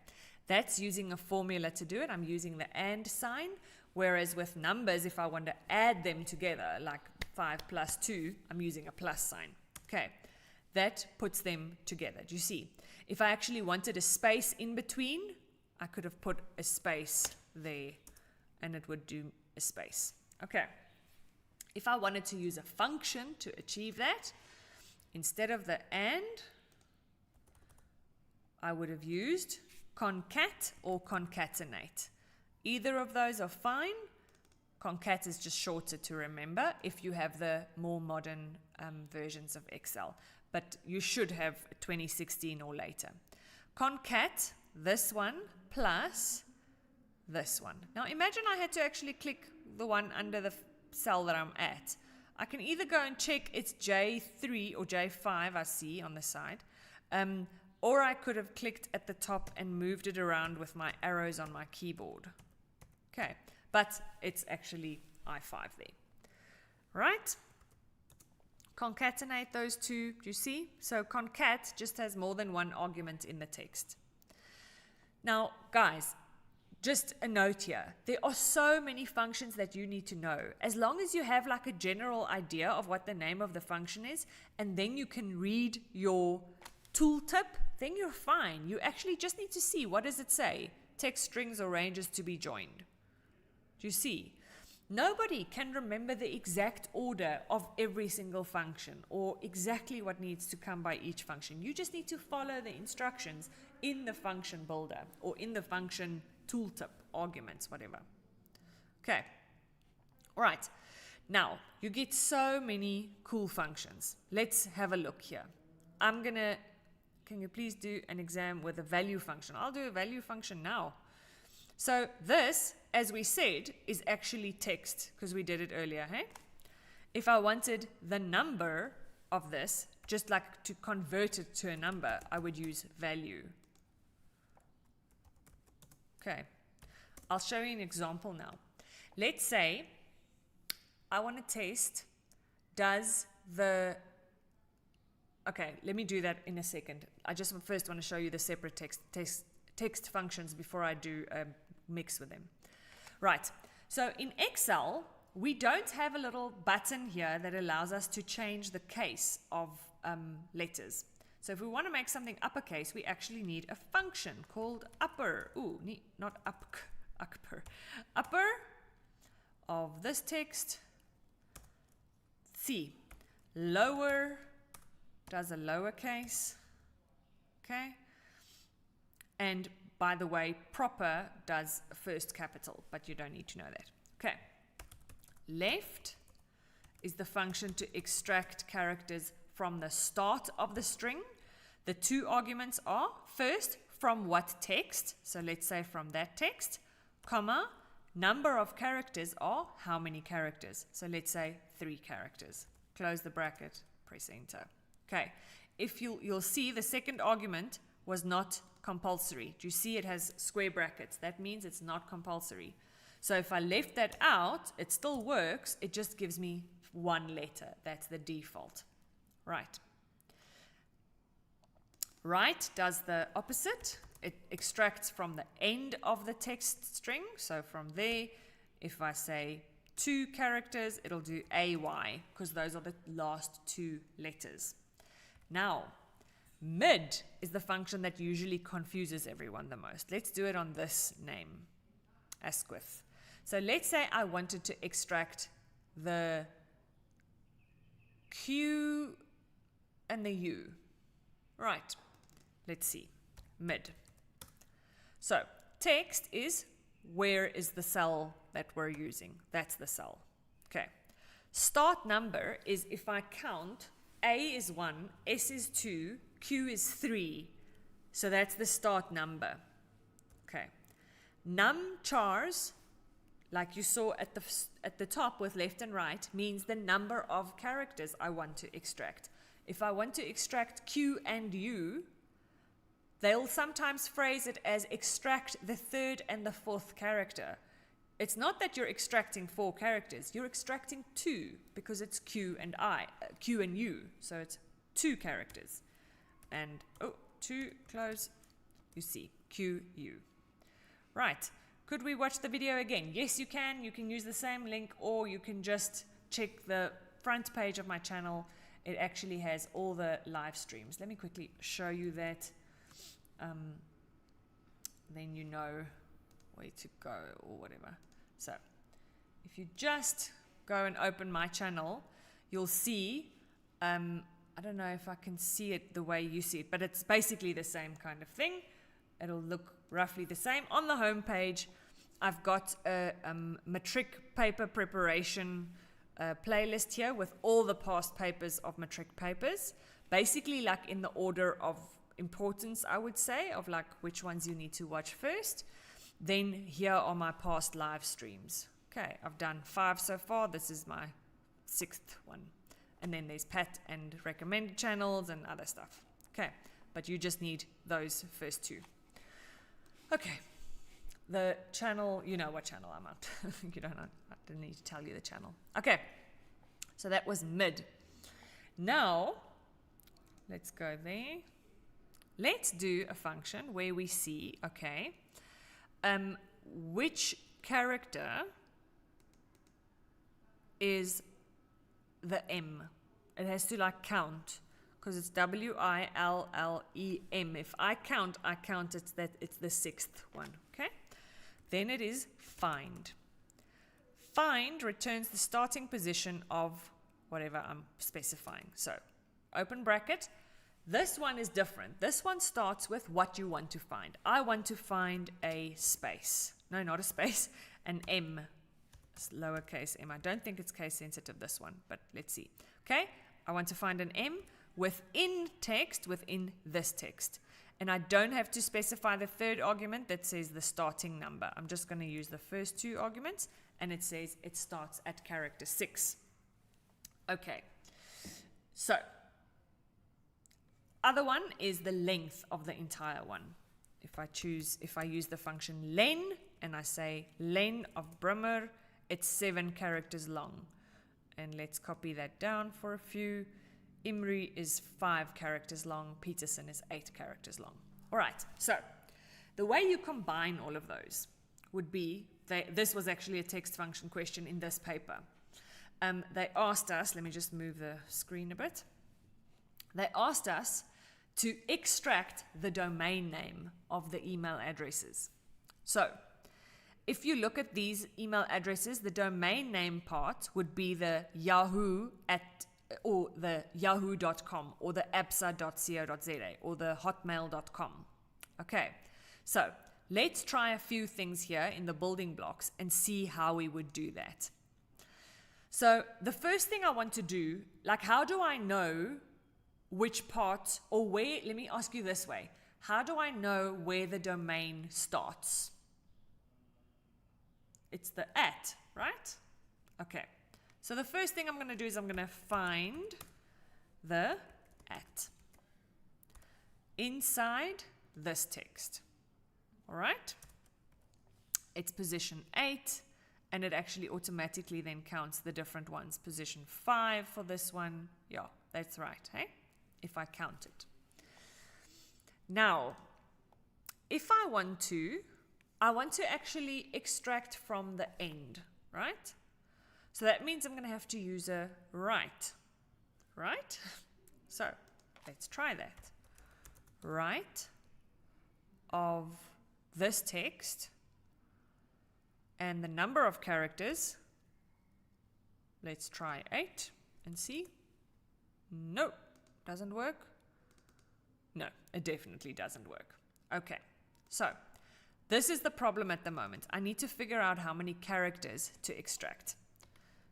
S1: that's using a formula to do it. I'm using the and sign, whereas with numbers, if I want to add them together, like 5 plus 2, I'm using a plus sign. Okay, that puts them together. Do you see? If I actually wanted a space in between, I could have put a space there and it would do a space. Okay. If I wanted to use a function to achieve that, instead of the and, I would have used concat or concatenate. Either of those are fine. Concat is just shorter to remember if you have the more modern versions of Excel, but you should have 2016 or later. Concat this one plus this one. Now imagine I had to actually click the one under the cell that I'm at. I can either go and check it's J3 or J5 I see on the side, or I could have clicked at the top and moved it around with my arrows on my keyboard. Okay, but it's actually I5 there. Right? Concatenate those two, do you see? So concat just has more than one argument in the text. Now, guys, just a note here. There are so many functions that you need to know. As long as you have like a general idea of what the name of the function is, and then you can read your tooltip, then you're fine. You actually just need to see, what does it say? Text strings or ranges to be joined. Do you see? Nobody can remember the exact order of every single function or exactly what needs to come by each function. You just need to follow the instructions in the function builder or in the function tooltip, arguments, whatever. Okay. All right. Now, you get so many cool functions. Let's have a look here. Can you please do an exam with a value function? I'll do a value function now. So this, as we said, is actually text because we did it earlier, hey? If I wanted the number of this, just like to convert it to a number, I would use value. Okay, I'll show you an example now. Let's say I want to test, okay, let me do that in a second. I just first want to show you the separate text functions before I do a mix with them. Right, so in Excel, we don't have a little button here that allows us to change the case of letters. So if we want to make something uppercase, we actually need a function called upper. Ooh, not upper. Upper of this text. C. Lower does a lowercase. Okay. And by the way, proper does a first capital, but you don't need to know that. Okay. Left is the function to extract characters from the start of the string. The two arguments are, first, from what text, so let's say from that text, comma, number of characters are how many characters, so let's say 3 characters. Close the bracket, press enter. Okay, if you'll see the second argument was not compulsory. Do you see it has square brackets? That means it's not compulsory. So if I left that out, it still works, it just gives me one letter. That's the default. Right. Right does the opposite. It extracts from the end of the text string. So from there, if I say 2 characters, it'll do AY because those are the last 2 letters. Now, mid is the function that usually confuses everyone the most. Let's do it on this name, Asquith. So let's say I wanted to extract the Q and the U. Right, let's see, mid. So text is, where is the cell that we're using? That's the cell. Okay. Start number is if I count A is 1, S is 2, Q is 3. So that's the start number. Okay. Num chars, like you saw at the top with left and right, means the number of characters I want to extract. If I want to extract Q and U, they'll sometimes phrase it as extract the third and the fourth character. It's not that you're extracting 4 characters, you're extracting 2 because it's Q and U. So it's 2 characters. And, 2, close, you see, Q, U. Right, could we watch the video again? Yes, you can. You can use the same link, or you can just check the front page of my channel. It actually has all the live streams. Let me quickly show you that. Then you know where to go or whatever. So if you just go and open my channel, you'll see, I don't know if I can see it the way you see it, but it's basically the same kind of thing. It'll look roughly the same. On the home page, I've got a matric paper preparation playlist here with all the past papers of matric papers, basically like in the order of importance, I would say, of like which ones you need to watch first. Then here are my past live streams. Okay, I've done 5 so far. This is my 6th one. And then there's Pat and recommended channels and other stuff. Okay, but you just need those first 2. Okay, the channel, you know what channel I'm at. You don't know, I didn't need to tell you the channel. Okay, so that was mid. Now, let's go there. Let's do a function where we see, okay, which character is the M. It has to like count because it's W-I-L-L-E-M. If I count it's that it's the 6th one, okay? Then it is find. Find returns the starting position of whatever I'm specifying. So open bracket. This one is different. This one starts with what you want to find. I want to find a space. No, not a space, an M. It's lowercase m. I don't think it's case sensitive, this one, but let's see. Okay, I want to find an M within text, within this text. And I don't have to specify the third argument that says the starting number. I'm just going to use the first 2 arguments, and it says it starts at character 6. Okay, so other one is the length of the entire one. If I use the function len, and I say len of Brimmer, it's 7 characters long. And let's copy that down for a few. Imri is 5 characters long. Peterson is 8 characters long. All right, so the way you combine all of those would be, this was actually a text function question in this paper. They asked us, let me just move the screen a bit. They asked us to extract the domain name of the email addresses. So if you look at these email addresses, the domain name part would be the Yahoo or the yahoo.com or the absa.co.za or the hotmail.com. Okay, so let's try a few things here in the building blocks and see how we would do that. So the first thing I want to do, like how do I know which part or where, let me ask you this way. How do I know where the domain starts? It's the @ right? Okay. So the first thing I'm going to do is I'm going to find the @ inside this text. All right? It's position 8, and it actually automatically then counts the different ones. Position 5 for this one. Yeah, that's right, hey? If I count it. Now, if I want to actually extract from the end, right? So that means I'm going to have to use a right? So let's try that. Right of this text and the number of characters. Let's try 8 and see. No, doesn't work. No, it definitely doesn't work. Okay, so this is the problem at the moment. I need to figure out how many characters to extract.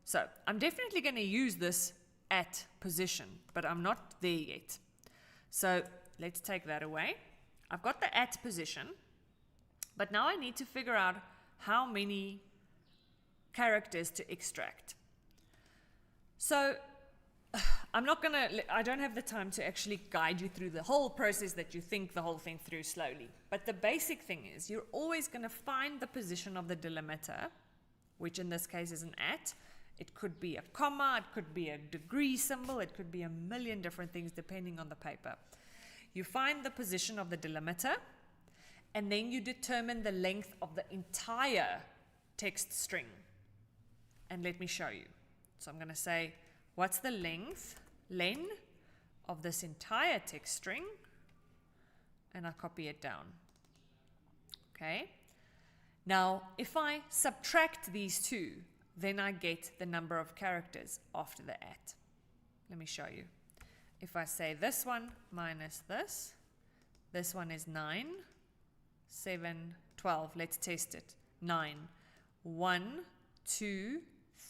S1: So I'm definitely going to use this at position, but I'm not there yet. So let's take that away. I've got the at position, but now I need to figure out how many characters to extract. So I don't have the time to actually guide you through the whole process that you think the whole thing through slowly. But the basic thing is you're always going to find the position of the delimiter, which in this case is an at. It could be a comma, it could be a degree symbol, it could be a million different things depending on the paper. You find the position of the delimiter, and then you determine the length of the entire text string. And let me show you. So I'm going to say, what's the length, len, of this entire text string? And I copy it down. Okay. Now, if I subtract these two, then I get the number of characters after the at. Let me show you. If I say this one minus this one is 9, 7, 12. Let's test it. 9. 1, 2,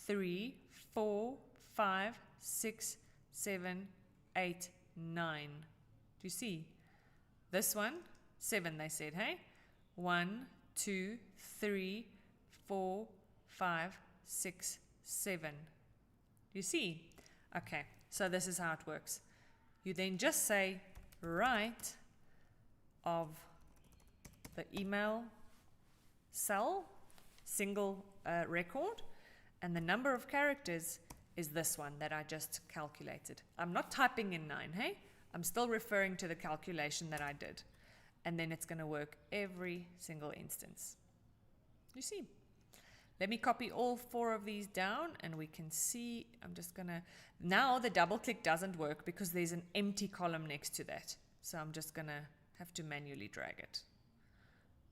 S1: 3, 4, 5, 6, 7, 8, 9. Do you see? This one, 7 they said, hey? 1, 2, 3, 4, 5, 6, 7. Do you see? Okay, so this is how it works. You then just say right of the email cell, single record, and the number of characters is this one that I just calculated. I'm not typing in 9, hey? I'm still referring to the calculation that I did. And then it's going to work every single instance. You see? Let me copy all 4 of these down and we can see. I'm just going to, now the double click doesn't work because there's an empty column next to that. So I'm just going to have to manually drag it.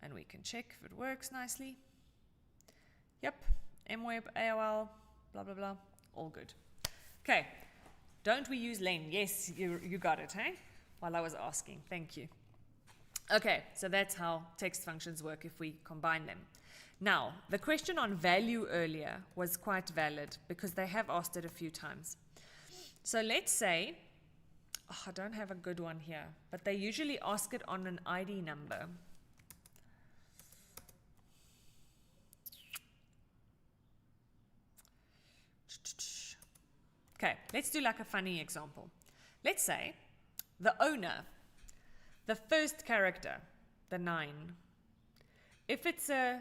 S1: And we can check if it works nicely. Yep, MWeb, AOL, blah, blah, blah, all good. Okay, don't we use len? Yes, you got it, hey? While I was asking, thank you. Okay, so that's how text functions work if we combine them. Now, the question on value earlier was quite valid because they have asked it a few times. So let's say, I don't have a good one here, but they usually ask it on an ID number. Okay, let's do like a funny example. Let's say the owner, the first character, the 9. If it's a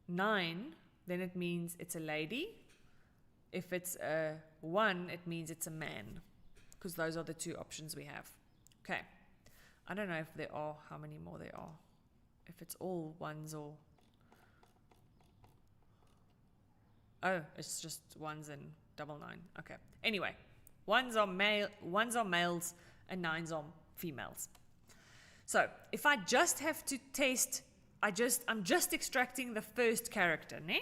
S1: 9, then it means it's a lady. If it's a 1, it means it's a man, because those are the 2 options we have. Okay, I don't know if there are, how many more there are. If it's all 1s or... Oh, it's just 1s and 99. Okay. Anyway, 1s are males and 9s are females. So if I just have to test, I'm just extracting the first character, ne?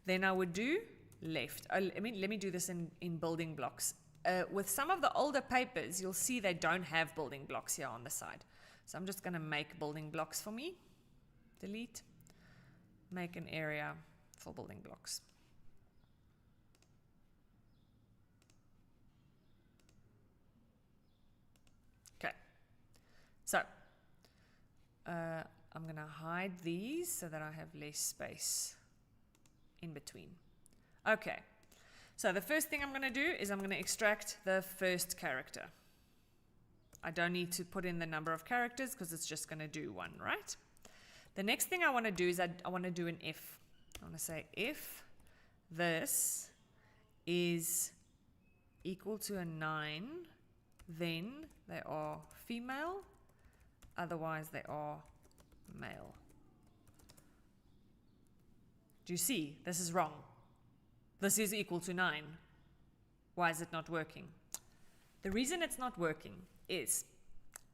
S1: Then I would do left. Let me do this in building blocks. With some of the older papers, you'll see they don't have building blocks here on the side. So I'm just going to make building blocks for me. Delete. Make an area for building blocks. Okay. So I'm going to hide these so that I have less space in between. Okay, so the first thing I'm going to do is I'm going to extract the first character. I don't need to put in the number of characters because it's just going to do 1, right? The next thing I want to do is I want to do an if. I want to say if this is equal to a 9, then they are female, otherwise they are male. Do you see? This is wrong. This is equal to 9. Why is it not working? The reason it's not working is,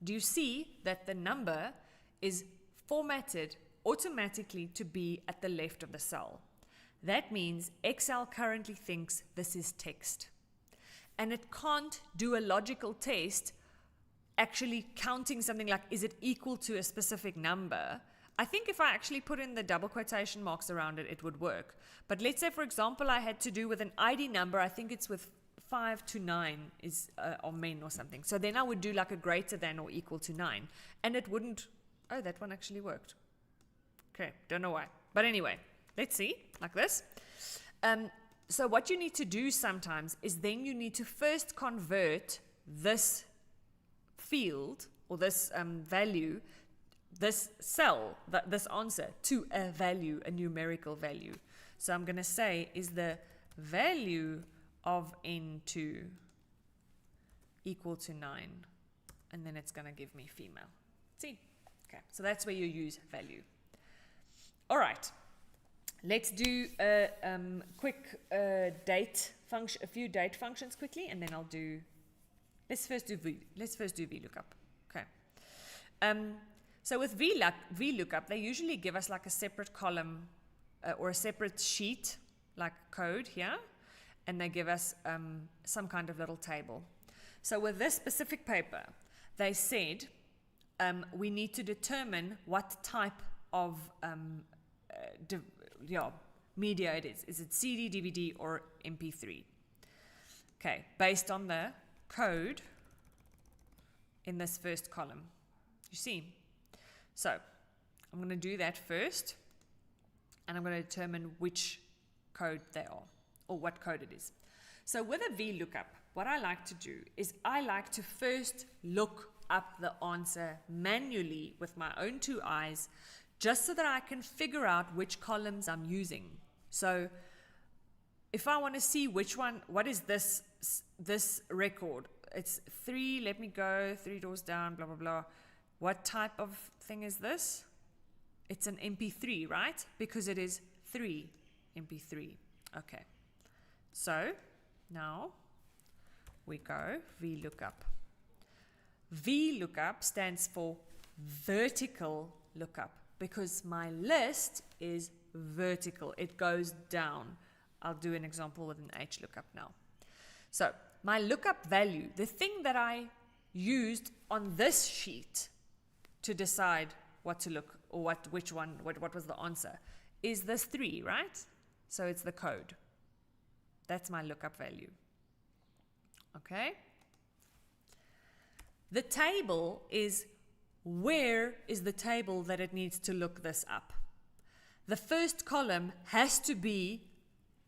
S1: do you see that the number is formatted automatically to be at the left of the cell? That means Excel currently thinks this is text. And it can't do a logical test actually counting something like, is it equal to a specific number? I think if I actually put in the double quotation marks around it, it would work. But let's say, for example, I had to do with an ID number, I think it's with 5 to 9 is are men or something. So then I would do like a greater than or equal to 9. And it wouldn't, oh, that one actually worked. Okay, don't know why. But anyway, let's see, like this. So what you need to do sometimes is then you need to first convert this field or this value, this cell, this answer, to a value, a numerical value. So I'm going to say, is the value of N2 equal to 9? And then it's going to give me female. See? Okay, so that's where you use value. All right. Let's do a quick date function, a few date functions quickly, and then I'll do. Let's first do VLOOKUP. Okay. So with VLOOKUP, they usually give us like a separate column or a separate sheet, like code here, and they give us some kind of little table. So with this specific paper, they said we need to determine what type of media it is. Is it CD, DVD, or MP3? Okay, based on the code in this first column. You see? So I'm going to do that first, and I'm going to determine which code they are, or what code it is. So with a VLOOKUP, what I like to do is I like to first look up the answer manually with my own two eyes, just so that I can figure out which columns I'm using. So if I want to see which one, what is this record? It's 3, let me go, 3 doors down, blah, blah, blah. What type of thing is this? It's an MP3, right? Because it is 3 MP3. Okay. So now we go VLOOKUP. VLOOKUP stands for vertical lookup, because my list is vertical. It goes down. I'll do an example with an HLOOKUP now. So my lookup value, the thing that I used on this sheet to decide what to look, or what was the answer, is this 3, right? So it's the code. That's my lookup value. Okay? The table is, where is the table that it needs to look this up? The first column has to be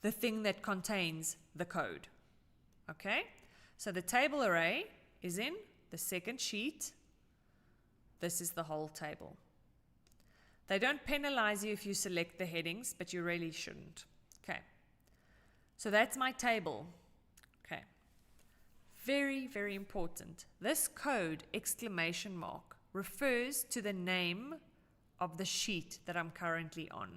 S1: the thing that contains the code. Okay? So the table array is in the second sheet. This is the whole table. They don't penalize you if you select the headings, but you really shouldn't. Okay. So that's my table. Okay. Very, very important. This code, ! refers to the name of the sheet that I'm currently on.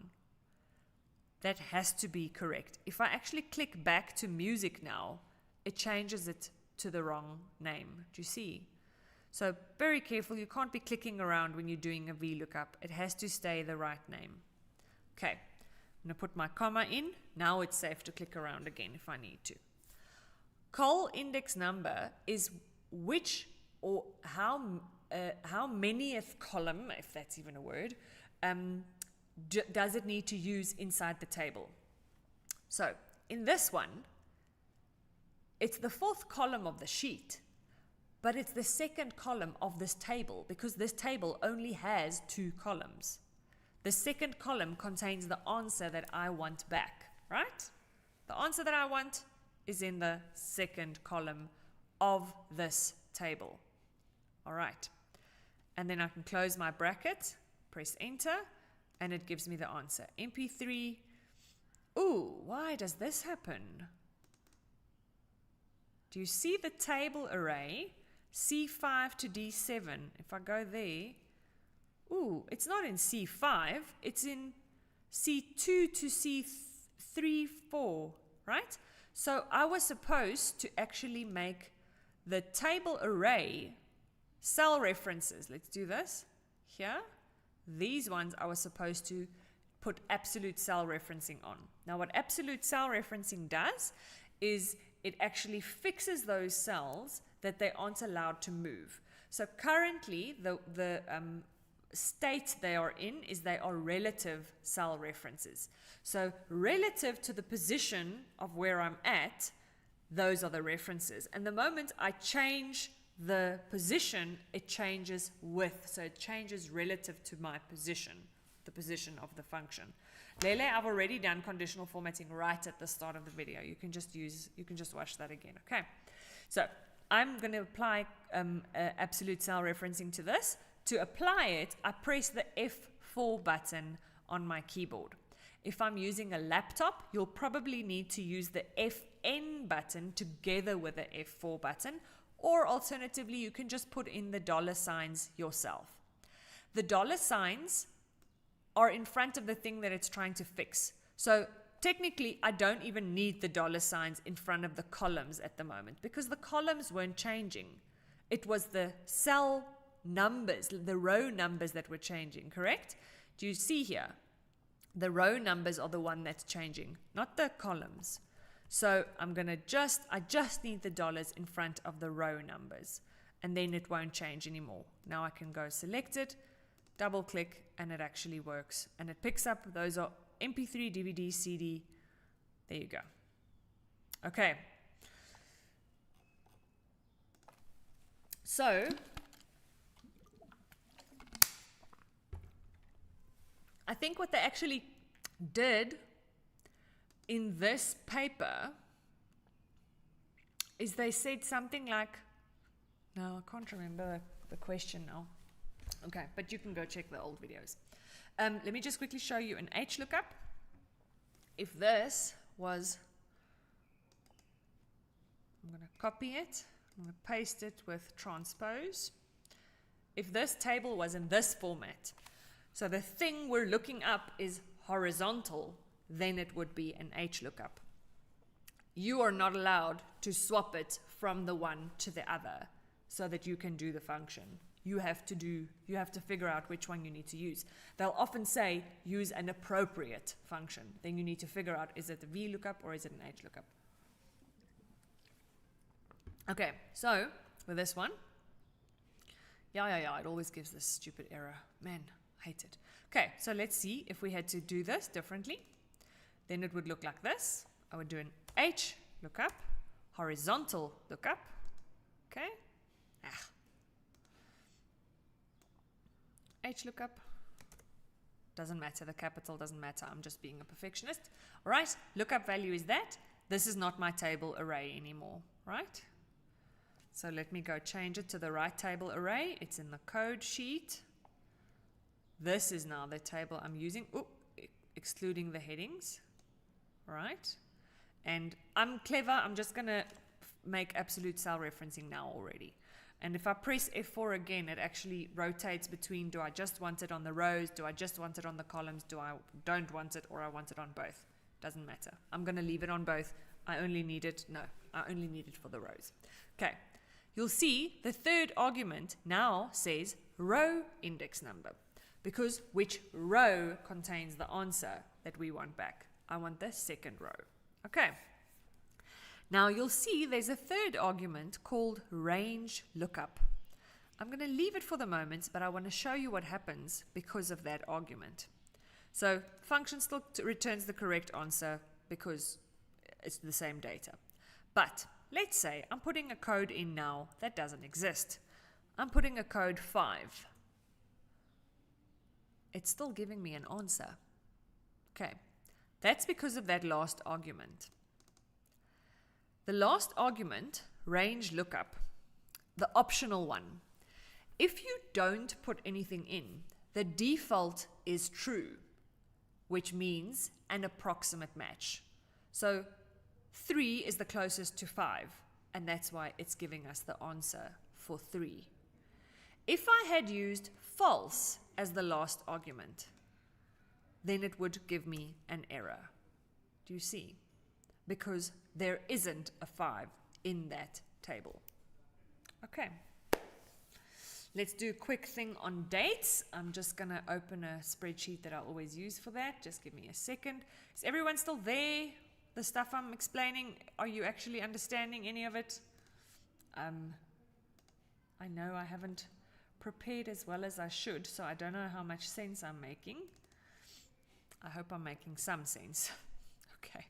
S1: That has to be correct. If I actually click back to music now, it changes it to the wrong name. Do you see? So very careful, you can't be clicking around when you're doing a VLOOKUP. It has to stay the right name. Okay, I'm going to put my comma in. Now it's safe to click around again if I need to. Col index number is which or how manyth column, if that's even a word, does it need to use inside the table. So in this one, it's the fourth column of the sheet, but it's the second column of this table, because this table only has 2 columns. The second column contains the answer that I want back, right? The answer that I want is in the second column of this table. All right. And then I can close my bracket, press enter, and it gives me the answer. MP3. Ooh, why does this happen? Do you see the table array? C5 to D7. If I go there, ooh, it's not in C5, it's in C2 to C3, 4, right? So I was supposed to actually make the table array cell references. Let's do this here. These ones I was supposed to put absolute cell referencing on. Now what absolute cell referencing does is it actually fixes those cells that they aren't allowed to move. So currently the state they are in is they are relative cell references. So relative to the position of where I'm at, those are the references. And the moment I change the position, it changes with. So it changes relative to my position, the position of the function. Lele, I've already done conditional formatting right at the start of the video. You can just watch that again, okay? So I'm going to apply absolute cell referencing to this. To apply it, I press the F4 button on my keyboard. If I'm using a laptop, you'll probably need to use the FN button together with the F4 button, or alternatively, you can just put in the dollar signs yourself. The dollar signs are in front of the thing that it's trying to fix. So technically, I don't even need the dollar signs in front of the columns at the moment because the columns weren't changing. It was the cell numbers, the row numbers that were changing, correct? Do you see here? The row numbers are the one that's changing, not the columns. So I just need the dollars in front of the row numbers, and then it won't change anymore. Now I can go select it, double click, and it actually works. And it picks up, those are MP3, DVD, CD. There you go. Okay. So, I think what they actually did in this paper is they said something like, no, I can't remember the question now. Okay, but you can go check the old videos. Let me just quickly show you an HLOOKUP. If this was, I'm going to copy it, I'm going to paste it with transpose. If this table was in this format, so the thing we're looking up is horizontal, then it would be an HLOOKUP. You are not allowed to swap it from the one to the other so that you can do the function. You have to figure out which one you need to use. They'll often say use an appropriate function. Then you need to figure out, is it a VLOOKUP or is it an HLOOKUP? Okay, so with this one, it always gives this stupid error. Man, I hate it. Okay, so let's see if we had to do this differently. Then it would look like this. I would do an HLOOKUP, horizontal lookup. Okay. HLOOKUP. Doesn't matter. The capital doesn't matter. I'm just being a perfectionist. All right. Lookup value is that. This is not my table array anymore. Right. So let me go change it to the right table array. It's in the code sheet. This is now the table I'm using. Excluding the headings. All right. And I'm clever. I'm just going to make absolute cell referencing now already. And if I press F4 again, it actually rotates between, do I just want it on the rows, do I just want it on the columns, do I don't want it, or I want it on both. Doesn't matter. I'm going to leave it on both. I only need it for the rows. Okay. You'll see the third argument now says row index number, because which row contains the answer that we want back? I want the second row. Okay. Now you'll see there's a third argument called range lookup. I'm going to leave it for the moment, but I want to show you what happens because of that argument. So function still returns the correct answer because it's the same data. But let's say I'm putting a code in now that doesn't exist. I'm putting a code 5. It's still giving me an answer. Okay, that's because of that last argument. The last argument, range lookup, the optional one. If you don't put anything in, the default is true, which means an approximate match. So 3 is the closest to 5, and that's why it's giving us the answer for 3. If I had used false as the last argument, then it would give me an error. Do you see? Because there isn't a 5 in that table. Okay. Let's do a quick thing on dates. I'm just going to open a spreadsheet that I always use for that. Just give me a second. Is everyone still there? The stuff I'm explaining, are you actually understanding any of it? I know I haven't prepared as well as I should, so I don't know how much sense I'm making. I hope I'm making some sense. Okay.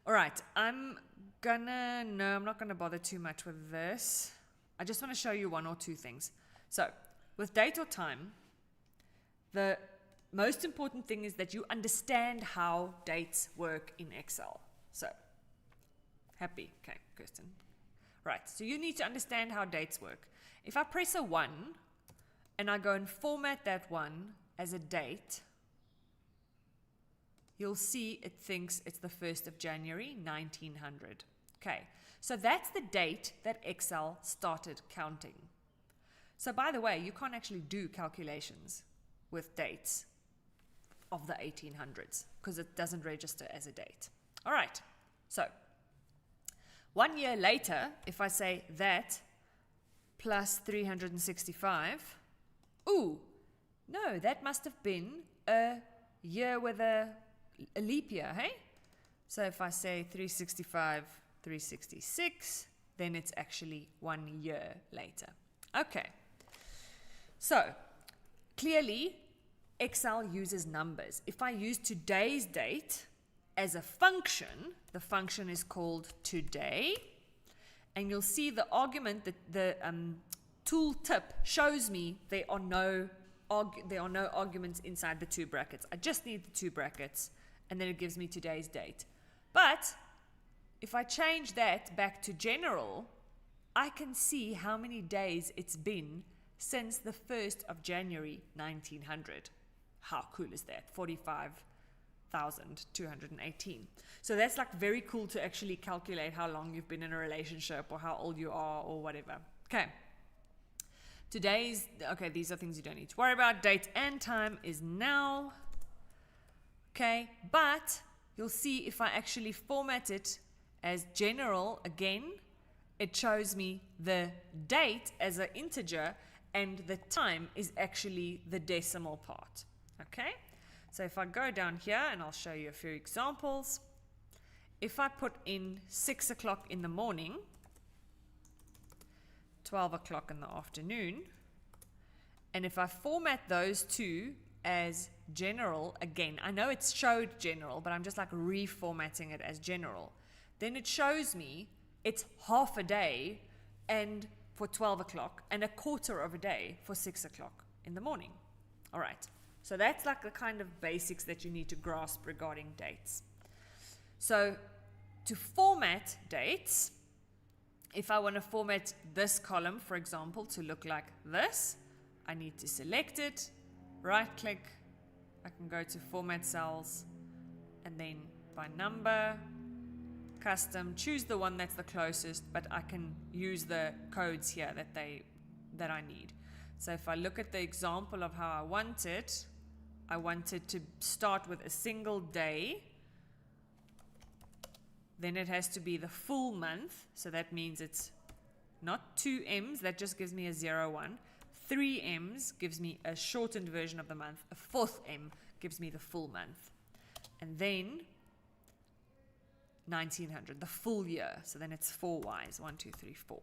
S1: All right, I'm not gonna bother too much with this. I just want to show you one or two things. So with date or time, the most important thing is that you understand how dates work in Excel. So, happy? Okay, Kirsten. Right, so you need to understand how dates work. If I press a 1 and I go and format that 1 as a date, you'll see it thinks it's the 1st of January, 1900. Okay, so that's the date that Excel started counting. So by the way, you can't actually do calculations with dates of the 1800s because it doesn't register as a date. All right, so 1 year later, if I say that plus 365, ooh, no, that must have been a year with a leap year, hey? So if I say 365, 366, then it's actually 1 year later. Okay, so clearly Excel uses numbers. If I use today's date as a function, the function is called today, and you'll see the argument that the tool tip shows me there are no arguments inside the two brackets. I just need the two brackets, and then it gives me today's date. But if I change that back to general, I can see how many days it's been since the 1st of January 1900. How cool is that? 45,218. So that's like very cool to actually calculate how long you've been in a relationship or how old you are or whatever. Okay. Okay, these are things you don't need to worry about. Date and time is now. Okay, but you'll see if I actually format it as general again, it shows me the date as an integer and the time is actually the decimal part. Okay, so if I go down here and I'll show you a few examples. If I put in 6 o'clock in the morning, 12 o'clock in the afternoon, and if I format those two as general, again, I know it's showed general, but I'm just like reformatting it as general. Then it shows me it's half a day and for 12 o'clock and a quarter of a day for 6 o'clock in the morning. All right, so that's like the kind of basics that you need to grasp regarding dates. So to format dates, if I want to format this column, for example, to look like this, I need to select it, right click, I can go to format cells, and then by number, custom, choose the one that's the closest, but I can use the codes here that I need. So if I look at the example of how I want it to start with a single day, then it has to be the full month, so that means it's not 2 M's, that just gives me a 0, 1. 3 M's gives me a shortened version of the month, a 4th M gives me the full month. And then 1900, the full year, so then it's 4 Y's, 1, 2, 3, 4.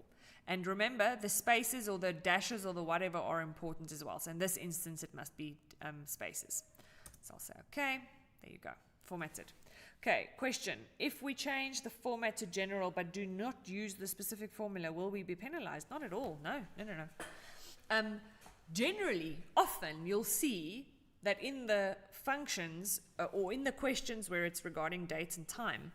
S1: And remember, the spaces or the dashes or the whatever are important as well. So in this instance, it must be spaces. So I'll say, okay, there you go, formatted. Okay, question. If we change the format to general but do not use the specific formula, will we be penalized? Not at all. No. Generally, often you'll see that in the functions or in the questions where it's regarding dates and time,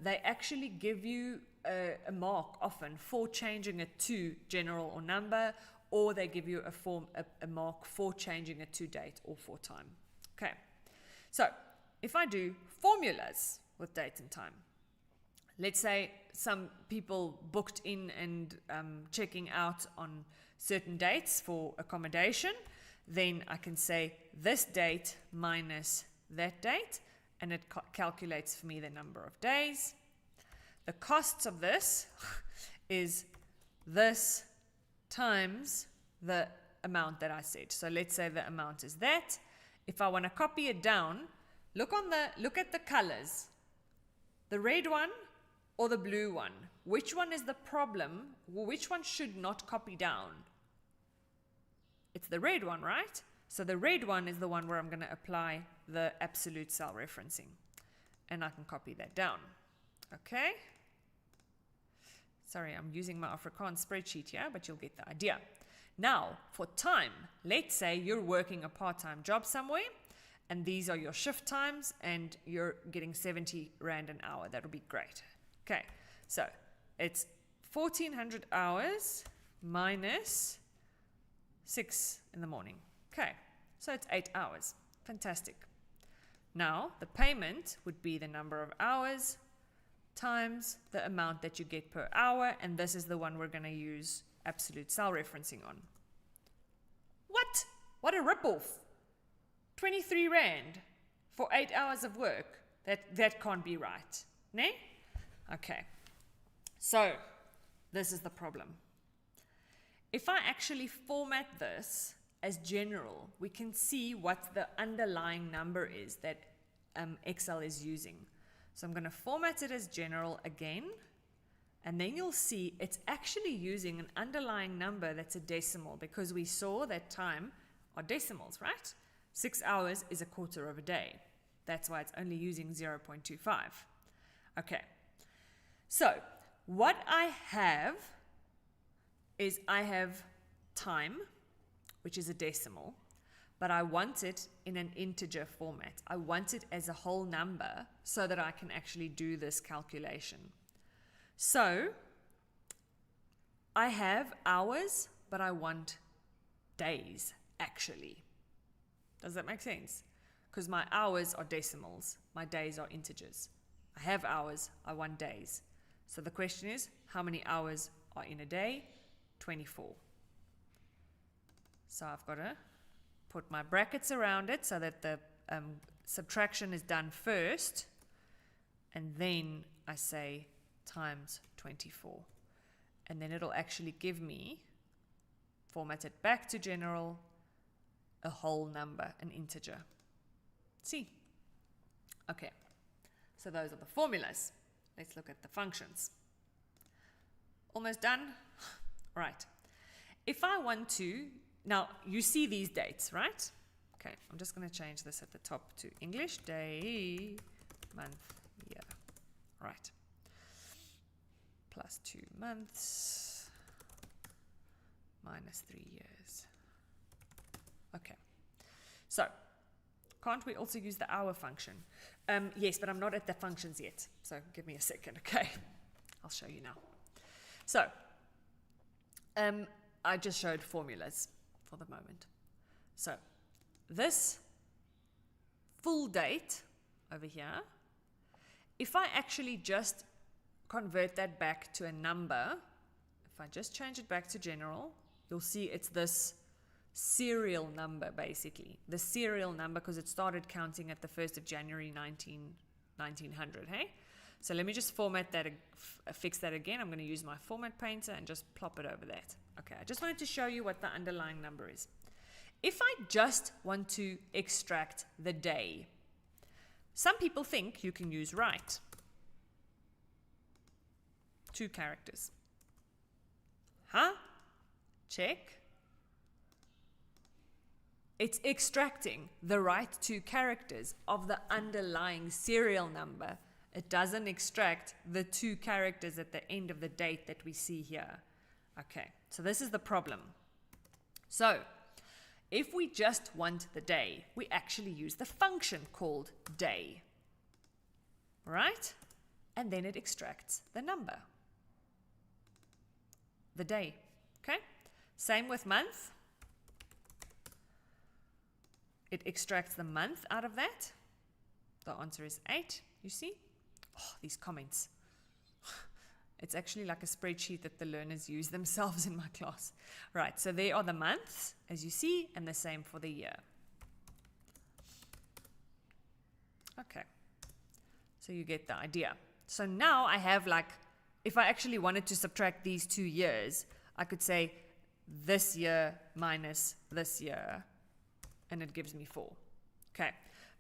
S1: they actually give you a mark often for changing it to general or number, or they give you a mark for changing it to date or for time. Okay, so if I do formulas with date and time, let's say some people booked in and checking out on certain dates for accommodation, then I can say this date minus that date, and it calculates for me the number of days. The costs of this is this times the amount that I said. So let's say the amount is that. If I want to copy it down, look at the colors. The red one or the blue one. Which one is the problem? Which one should not copy down? It's the red one, right? So the red one is the one where I'm going to apply the absolute cell referencing. And I can copy that down. Okay. Sorry, I'm using my Afrikaans spreadsheet here, but you'll get the idea. Now, for time, let's say you're working a part-time job somewhere, and these are your shift times, and you're getting 70 Rand an hour. That would be great. Okay, so it's 1,400 hours minus 6 in the morning. Okay, so it's 8 hours. Fantastic. Now, the payment would be the number of hours times the amount that you get per hour, and this is the one we're going to use absolute cell referencing on. What? What a ripoff. 23 Rand for 8 hours of work. That can't be right. Ne? Okay. So, this is the problem. If I actually format this as general, we can see what the underlying number is that Excel is using. So I'm going to format it as general again, and then you'll see it's actually using an underlying number that's a decimal, because we saw that time are decimals, right? 6 hours is a quarter of a day. That's why it's only using 0.25. Okay. So what I have is I have time, which is a decimal, but I want it in an integer format. I want it as a whole number so that I can actually do this calculation. So I have hours, but I want days actually. Does that make sense? Because my hours are decimals, my days are integers. I have hours, I want days. So the question is, how many hours are in a day? 24. So I've got to put my brackets around it so that the subtraction is done first, and then I say times 24. And then it'll actually give me, formatted back to general, a whole number, an integer. See? Okay. So those are the formulas. Let's look at the functions. Almost done? Right. If I want to, now you see these dates, right? Okay, I'm just going to change this at the top to English. Day, month, year. Right. Plus 2 months, minus 3 years. Okay. So, can't we also use the hour function? Yes, but I'm not at the functions yet. So give me a second, okay? I'll show you now. So, I just showed formulas for the moment. So, this full date over here, if I actually just convert that back to a number, if I just change it back to general, you'll see it's this serial number, basically. The serial number, because it started counting at the 1st of January 1900, hey? So let me just format that, fix that again. I'm going to use my format painter and just plop it over that. Okay, I just wanted to show you what the underlying number is. If I just want to extract the day, some people think you can use write. 2 characters. Huh? Check. It's extracting the right 2 characters of the underlying serial number. It doesn't extract the 2 characters at the end of the date that we see here. Okay, so this is the problem. So, if we just want the day, we actually use the function called day. Right? And then it extracts the number. The day. Okay? Same with month. It extracts the month out of that. The answer is 8, you see? Oh, these comments. It's actually like a spreadsheet that the learners use themselves in my class. Right, so there are the months, as you see, and the same for the year. Okay, so you get the idea. So now I have like, if I actually wanted to subtract these 2 years, I could say this year minus this year, and it gives me 4. Okay,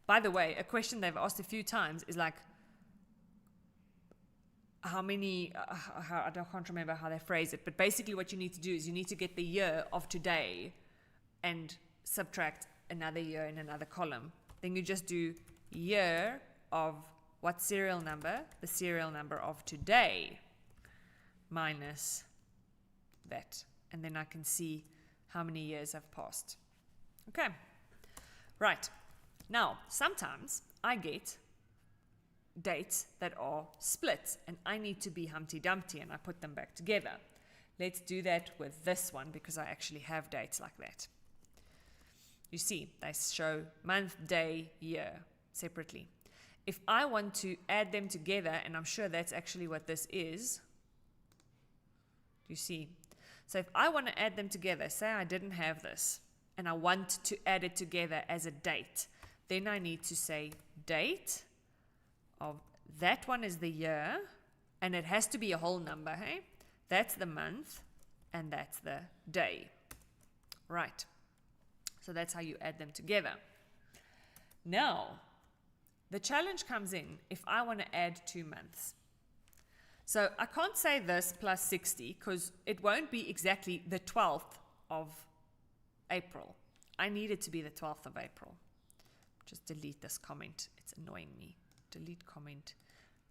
S1: by the way, a question they've asked a few times is like, how many, I can't remember how they phrase it, but basically what you need to do is you need to get the year of today and subtract another year in another column. Then you just do year of What serial number? The serial number of today minus that. And then I can see how many years have passed. Okay, right. Now, sometimes I get dates that are split and I need to be Humpty Dumpty and I put them back together. Let's do that with this one because I actually have dates like that. You see, they show month, day, year separately. If I want to add them together, and I'm sure that's actually what this is, you see. So if I want to add them together, say I didn't have this, and I want to add it together as a date, then I need to say date of that one is the year, and it has to be a whole number, hey? That's the month, and that's the day. Right. So that's how you add them together. Now, the challenge comes in if I want to add 2 months. So I can't say this plus 60 because it won't be exactly the 12th of April. I need it to be the 12th of April. Just delete this comment. It's annoying me. Delete comment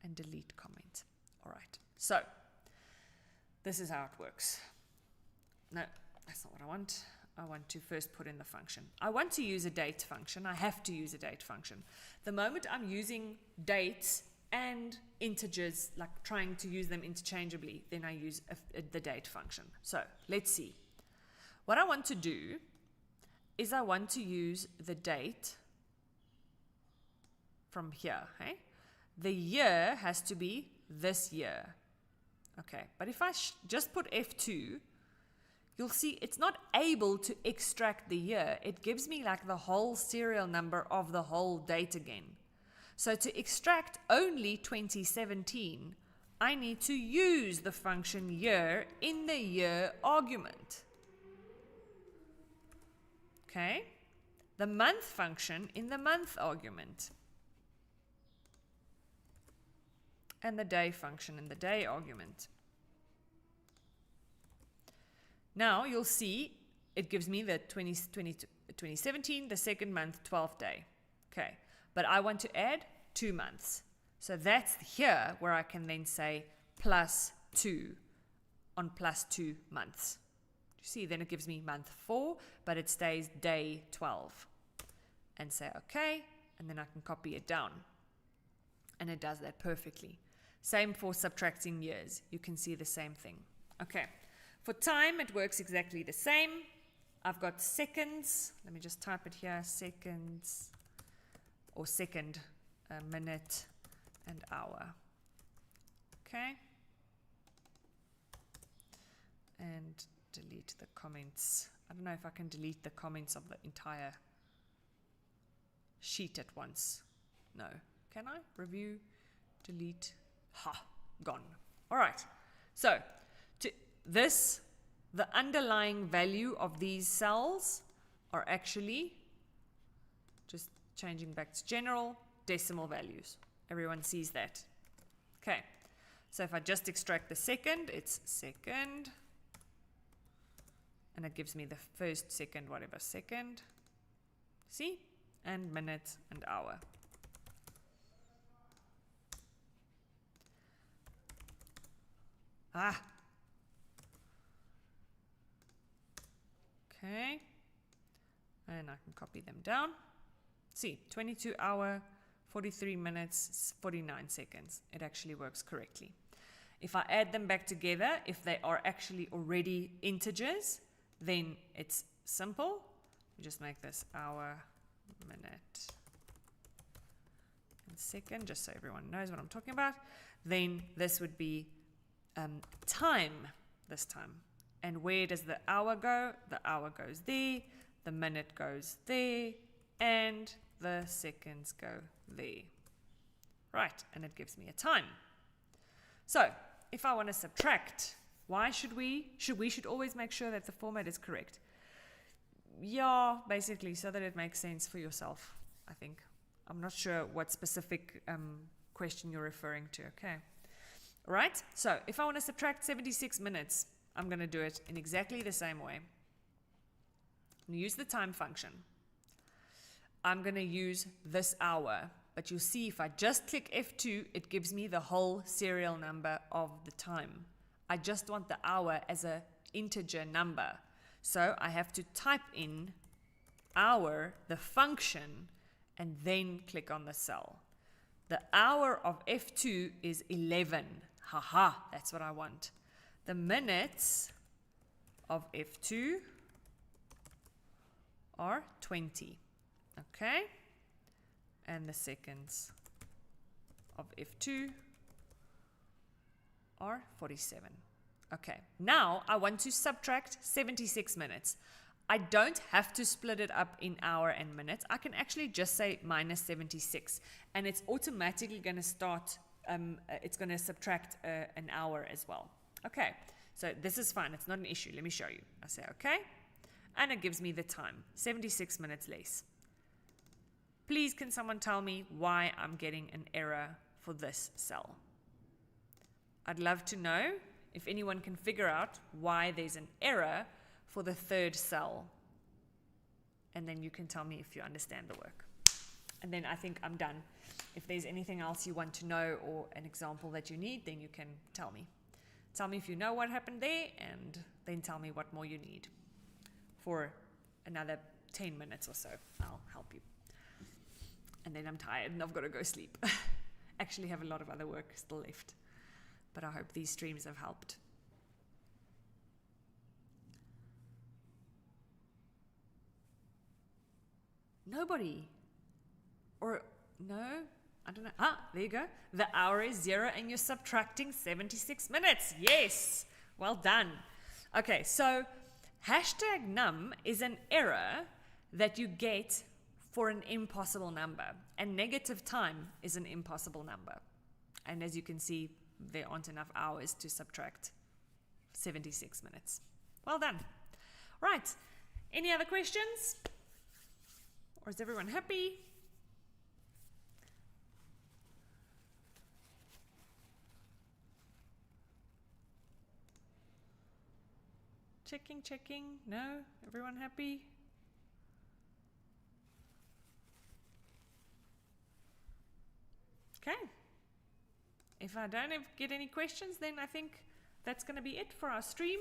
S1: and delete comment. All right. So this is how it works. No, that's not what I want. I want to first put in the function. I want to use a date function. I have to use a date function. The moment I'm using dates and integers, like trying to use them interchangeably, then I use the date function. So let's see. What I want to do is I want to use the date from here. Okay? The year has to be this year. Okay, but if I just put F2, you'll see it's not able to extract the year. It gives me like the whole serial number of the whole date again. So to extract only 2017, I need to use the function year in the year argument. Okay? The month function in the month argument. And the day function in the day argument. Now you'll see it gives me the 2017, the second month, 12th day. Okay, but I want to add 2 months. So that's here where I can then say plus 2 on plus 2 months. You see, then it gives me month 4, but it stays day 12. And say okay, and then I can copy it down. And it does that perfectly. Same for subtracting years. You can see the same thing. Okay. For time, it works exactly the same. I've got seconds. Let me just type it here. Seconds, or second, minute, and hour. Okay. And delete the comments. I don't know if I can delete the comments of the entire sheet at once. No. Can I? Review, delete. Ha, gone. All right. So, the underlying value of these cells are actually, just changing back to general, decimal values. Everyone sees that. Okay, so if I just extract the second, it's second, and it gives me the first, second, whatever, second, see, and minute and hour. Okay, and I can copy them down. See, 22 hour, 43 minutes, 49 seconds. It actually works correctly. If I add them back together, if they are actually already integers, then it's simple. Just make this hour, minute, and second, just so everyone knows what I'm talking about. Then this would be time this time. And where does the hour go? The hour goes there, the minute goes there, and the seconds go there. Right, and it gives me a time. So, if I want to subtract, why should we? We should always make sure that the format is correct. Yeah, basically, so that it makes sense for yourself, I think. I'm not sure what specific question you're referring to, okay? All right, so if I want to subtract 76 minutes, I'm going to do it in exactly the same way. I'm going to use the time function. I'm going to use this hour but you'll see if I just click F2, it gives me the whole serial number of the time. I just want the hour as an integer number. So I have to type in hour, the function, and then click on the cell. The hour of F2 is 11. Haha, that's what I want. The minutes of F2 are 20. Okay? And the seconds of F2 are 47. Okay, now I want to subtract 76 minutes. I don't have to split it up in hour and minutes. I can actually just say minus 76, and it's automatically going to start, it's going to subtract an hour as well. Okay, so this is fine. It's not an issue. Let me show you. I say okay, and it gives me the time, 76 minutes less. Please, can someone tell me why I'm getting an error for this cell? I'd love to know if anyone can figure out why there's an error for the third cell. And then you can tell me if you understand the work. And then I think I'm done. If there's anything else you want to know or an example that you need, then you can tell me. Tell me if you know what happened there, and then tell me what more you need. For another 10 minutes or so, I'll help you. And then I'm tired and I've got to go sleep. Actually have a lot of other work still left. But I hope these streams have helped. Nobody. Or, no, I don't know. Ah, there you go. The hour is 0 and you're subtracting 76 minutes. Yes. Well done. Okay, so hashtag num is an error that you get for an impossible number. And negative time is an impossible number. And as you can see, there aren't enough hours to subtract 76 minutes. Well done. Right. Any other questions? Or is everyone happy? Checking. No? Everyone happy? Okay. If I don't get any questions, then I think that's going to be it for our stream.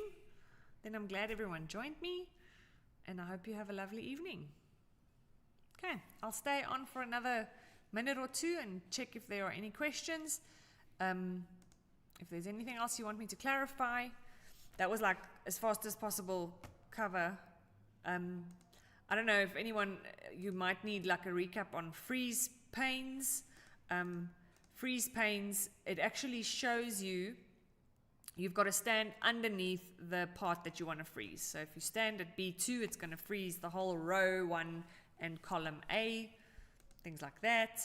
S1: Then I'm glad everyone joined me, and I hope you have a lovely evening. Okay, I'll stay on for another minute or two and check if there are any questions. If there's anything else you want me to clarify, that was like as fast as possible cover. I don't know if anyone, you might need like a recap on freeze panes. Freeze panes, it actually shows you, you've got to stand underneath the part that you want to freeze. So if you stand at B2, it's going to freeze the whole row 1 and column A, things like that.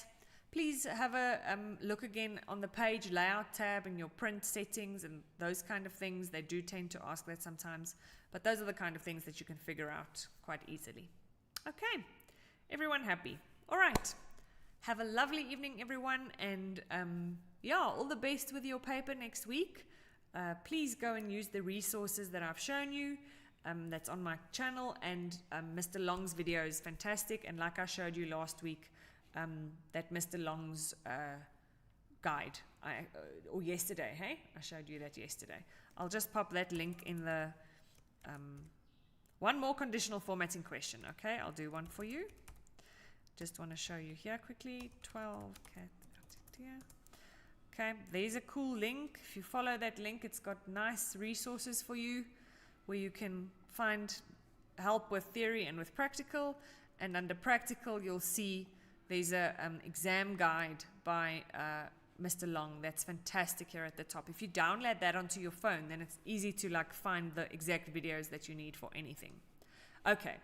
S1: Please have a look again on the page layout tab and your print settings and those kind of things. They do tend to ask that sometimes, but those are the kind of things that you can figure out quite easily. Okay, everyone happy? All right. Have a lovely evening, everyone, and yeah, all the best with your paper next week. Please go and use the resources that I've shown you. That's on my channel, and Mr. Long's video is fantastic. And like I showed you last week, that Mr. Long's guide, or yesterday, hey? I showed you that yesterday. I'll just pop that link in the one more conditional formatting question. Okay, I'll do one for you. Just want to show you here quickly. 12 cat. Okay, there's a cool link. If you follow that link, it's got nice resources for you where you can find help with theory and with practical. And under practical, you'll see there's a exam guide by Mr. Long. That's fantastic here at the top. If you download that onto your phone, then it's easy to like find the exact videos that you need for anything. Okay.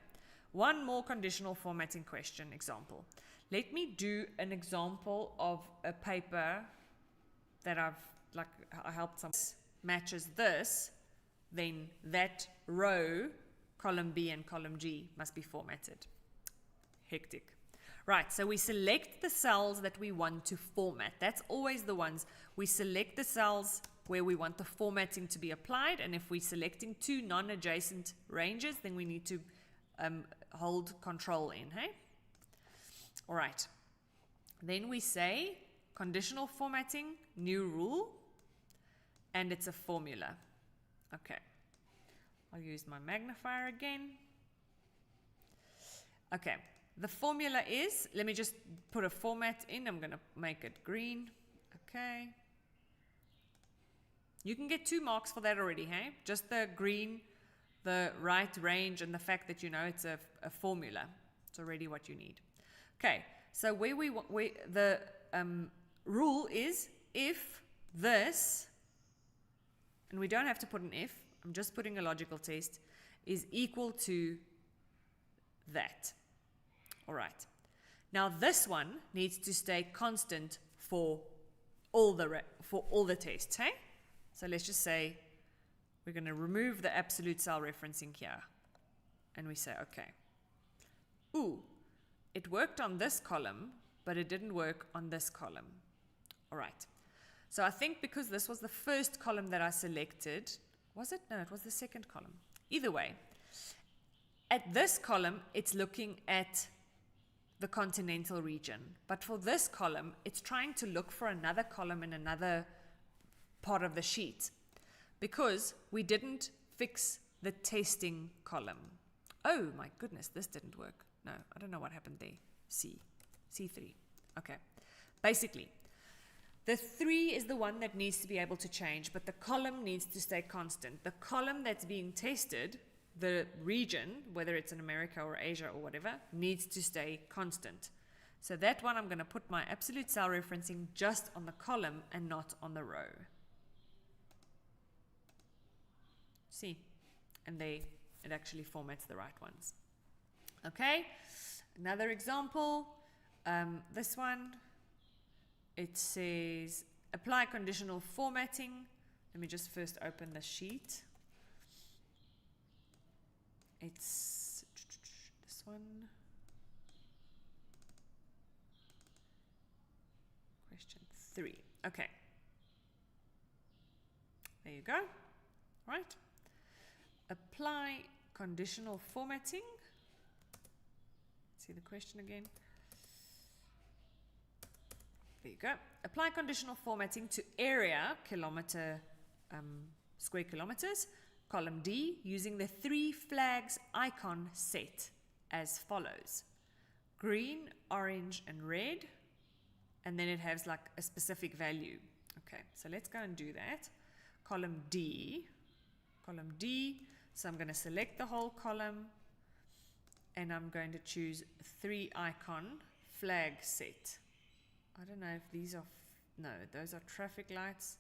S1: One more conditional formatting question example. Let me do an example of a paper that I helped some matches this, then that row, column B and column G must be formatted. Hectic. Right, so we select the cells that we want to format. That's always the ones. We select the cells where we want the formatting to be applied, and if we're selecting two non-adjacent ranges, then we need to hold control in, hey? All right. Then we say conditional formatting, new rule, and it's a formula. Okay, I'll use my magnifier again. Okay, the formula is, let me just put a format in. I'm going to make it green. Okay. You can get 2 marks for that already, hey? Just the green, the right range, and the fact that you know it's a formula. It's already what you need. Okay, so the rule is if this, and we don't have to put an if, I'm just putting a logical test, is equal to that. All right. Now this one needs to stay constant for all the tests, hey? So let's just say we're going to remove the absolute cell referencing here. And we say, okay. Ooh, it worked on this column, but it didn't work on this column. All right. So I think because this was the first column that I selected, was it? No, it was the second column. Either way, at this column, it's looking at the continental region. But for this column, it's trying to look for another column in another part of the sheet because we didn't fix the testing column. Oh my goodness, this didn't work. No, I don't know what happened there. C3. Okay. Basically, the 3 is the one that needs to be able to change, but the column needs to stay constant. The column that's being tested, the region, whether it's in America or Asia or whatever, needs to stay constant. So that one, I'm going to put my absolute cell referencing just on the column and not on the row. See, and it actually formats the right ones. Okay, another example, this one, it says apply conditional formatting. Let me just first open the sheet. It's this one. Question 3. Okay. There you go. Right. Apply conditional formatting. See the question again. There you go. Apply conditional formatting to area, square kilometers, column D, using the 3 flags icon set as follows. Green, orange, and red. And then it has like a specific value. Okay, so let's go and do that. Column D. So I'm going to select the whole column and I'm going to choose 3 icon flag set. I don't know if these are, no, those are traffic lights,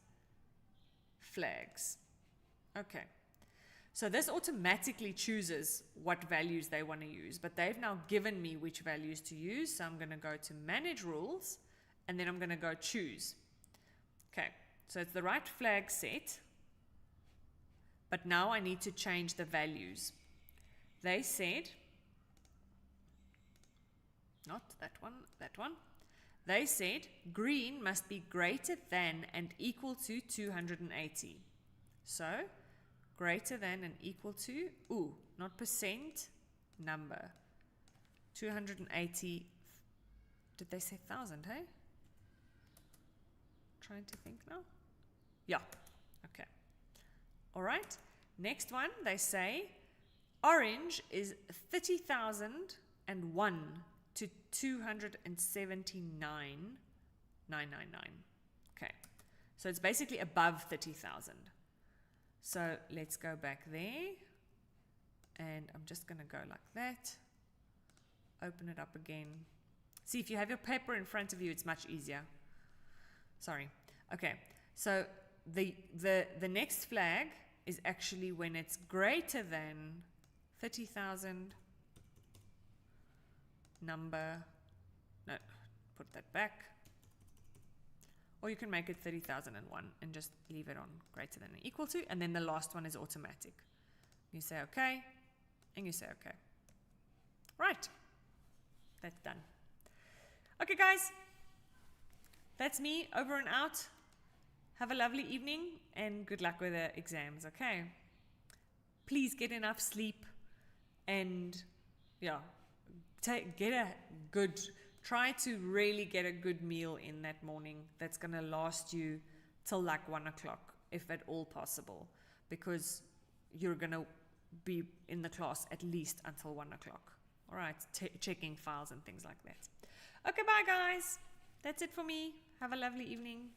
S1: flags. Okay. So this automatically chooses what values they want to use, but they've now given me which values to use. So I'm going to go to manage rules and then I'm going to go choose. Okay. So it's the right flag set, but now I need to change the values. They said, not that one, that one. They said green must be greater than and equal to 280. So greater than and equal to, not percent, number. 280, did they say 1,000, hey? Trying to think now. Yeah, okay. All right, next one, they say orange is 30,001 to 279,999. Okay, so it's basically above 30,000. So let's go back there, and I'm just going to go like that. Open it up again. See, if you have your paper in front of you, it's much easier. Sorry. Okay, so the next flag is actually when it's greater than 30,000 number, no, put that back, or you can make it 30,001 and just leave it on greater than or equal to, and then the last one is automatic. You say okay, and you say okay. Right, that's done. Okay guys, that's me, over and out. Have a lovely evening and good luck with the exams, okay? Please get enough sleep and yeah, get a good try to really get a good meal in that morning that's going to last you till like 1 o'clock, if at all possible, because you're going to be in the class at least until 1 o'clock. All right, checking files and things like that. Okay, bye guys. That's it for me. Have a lovely evening.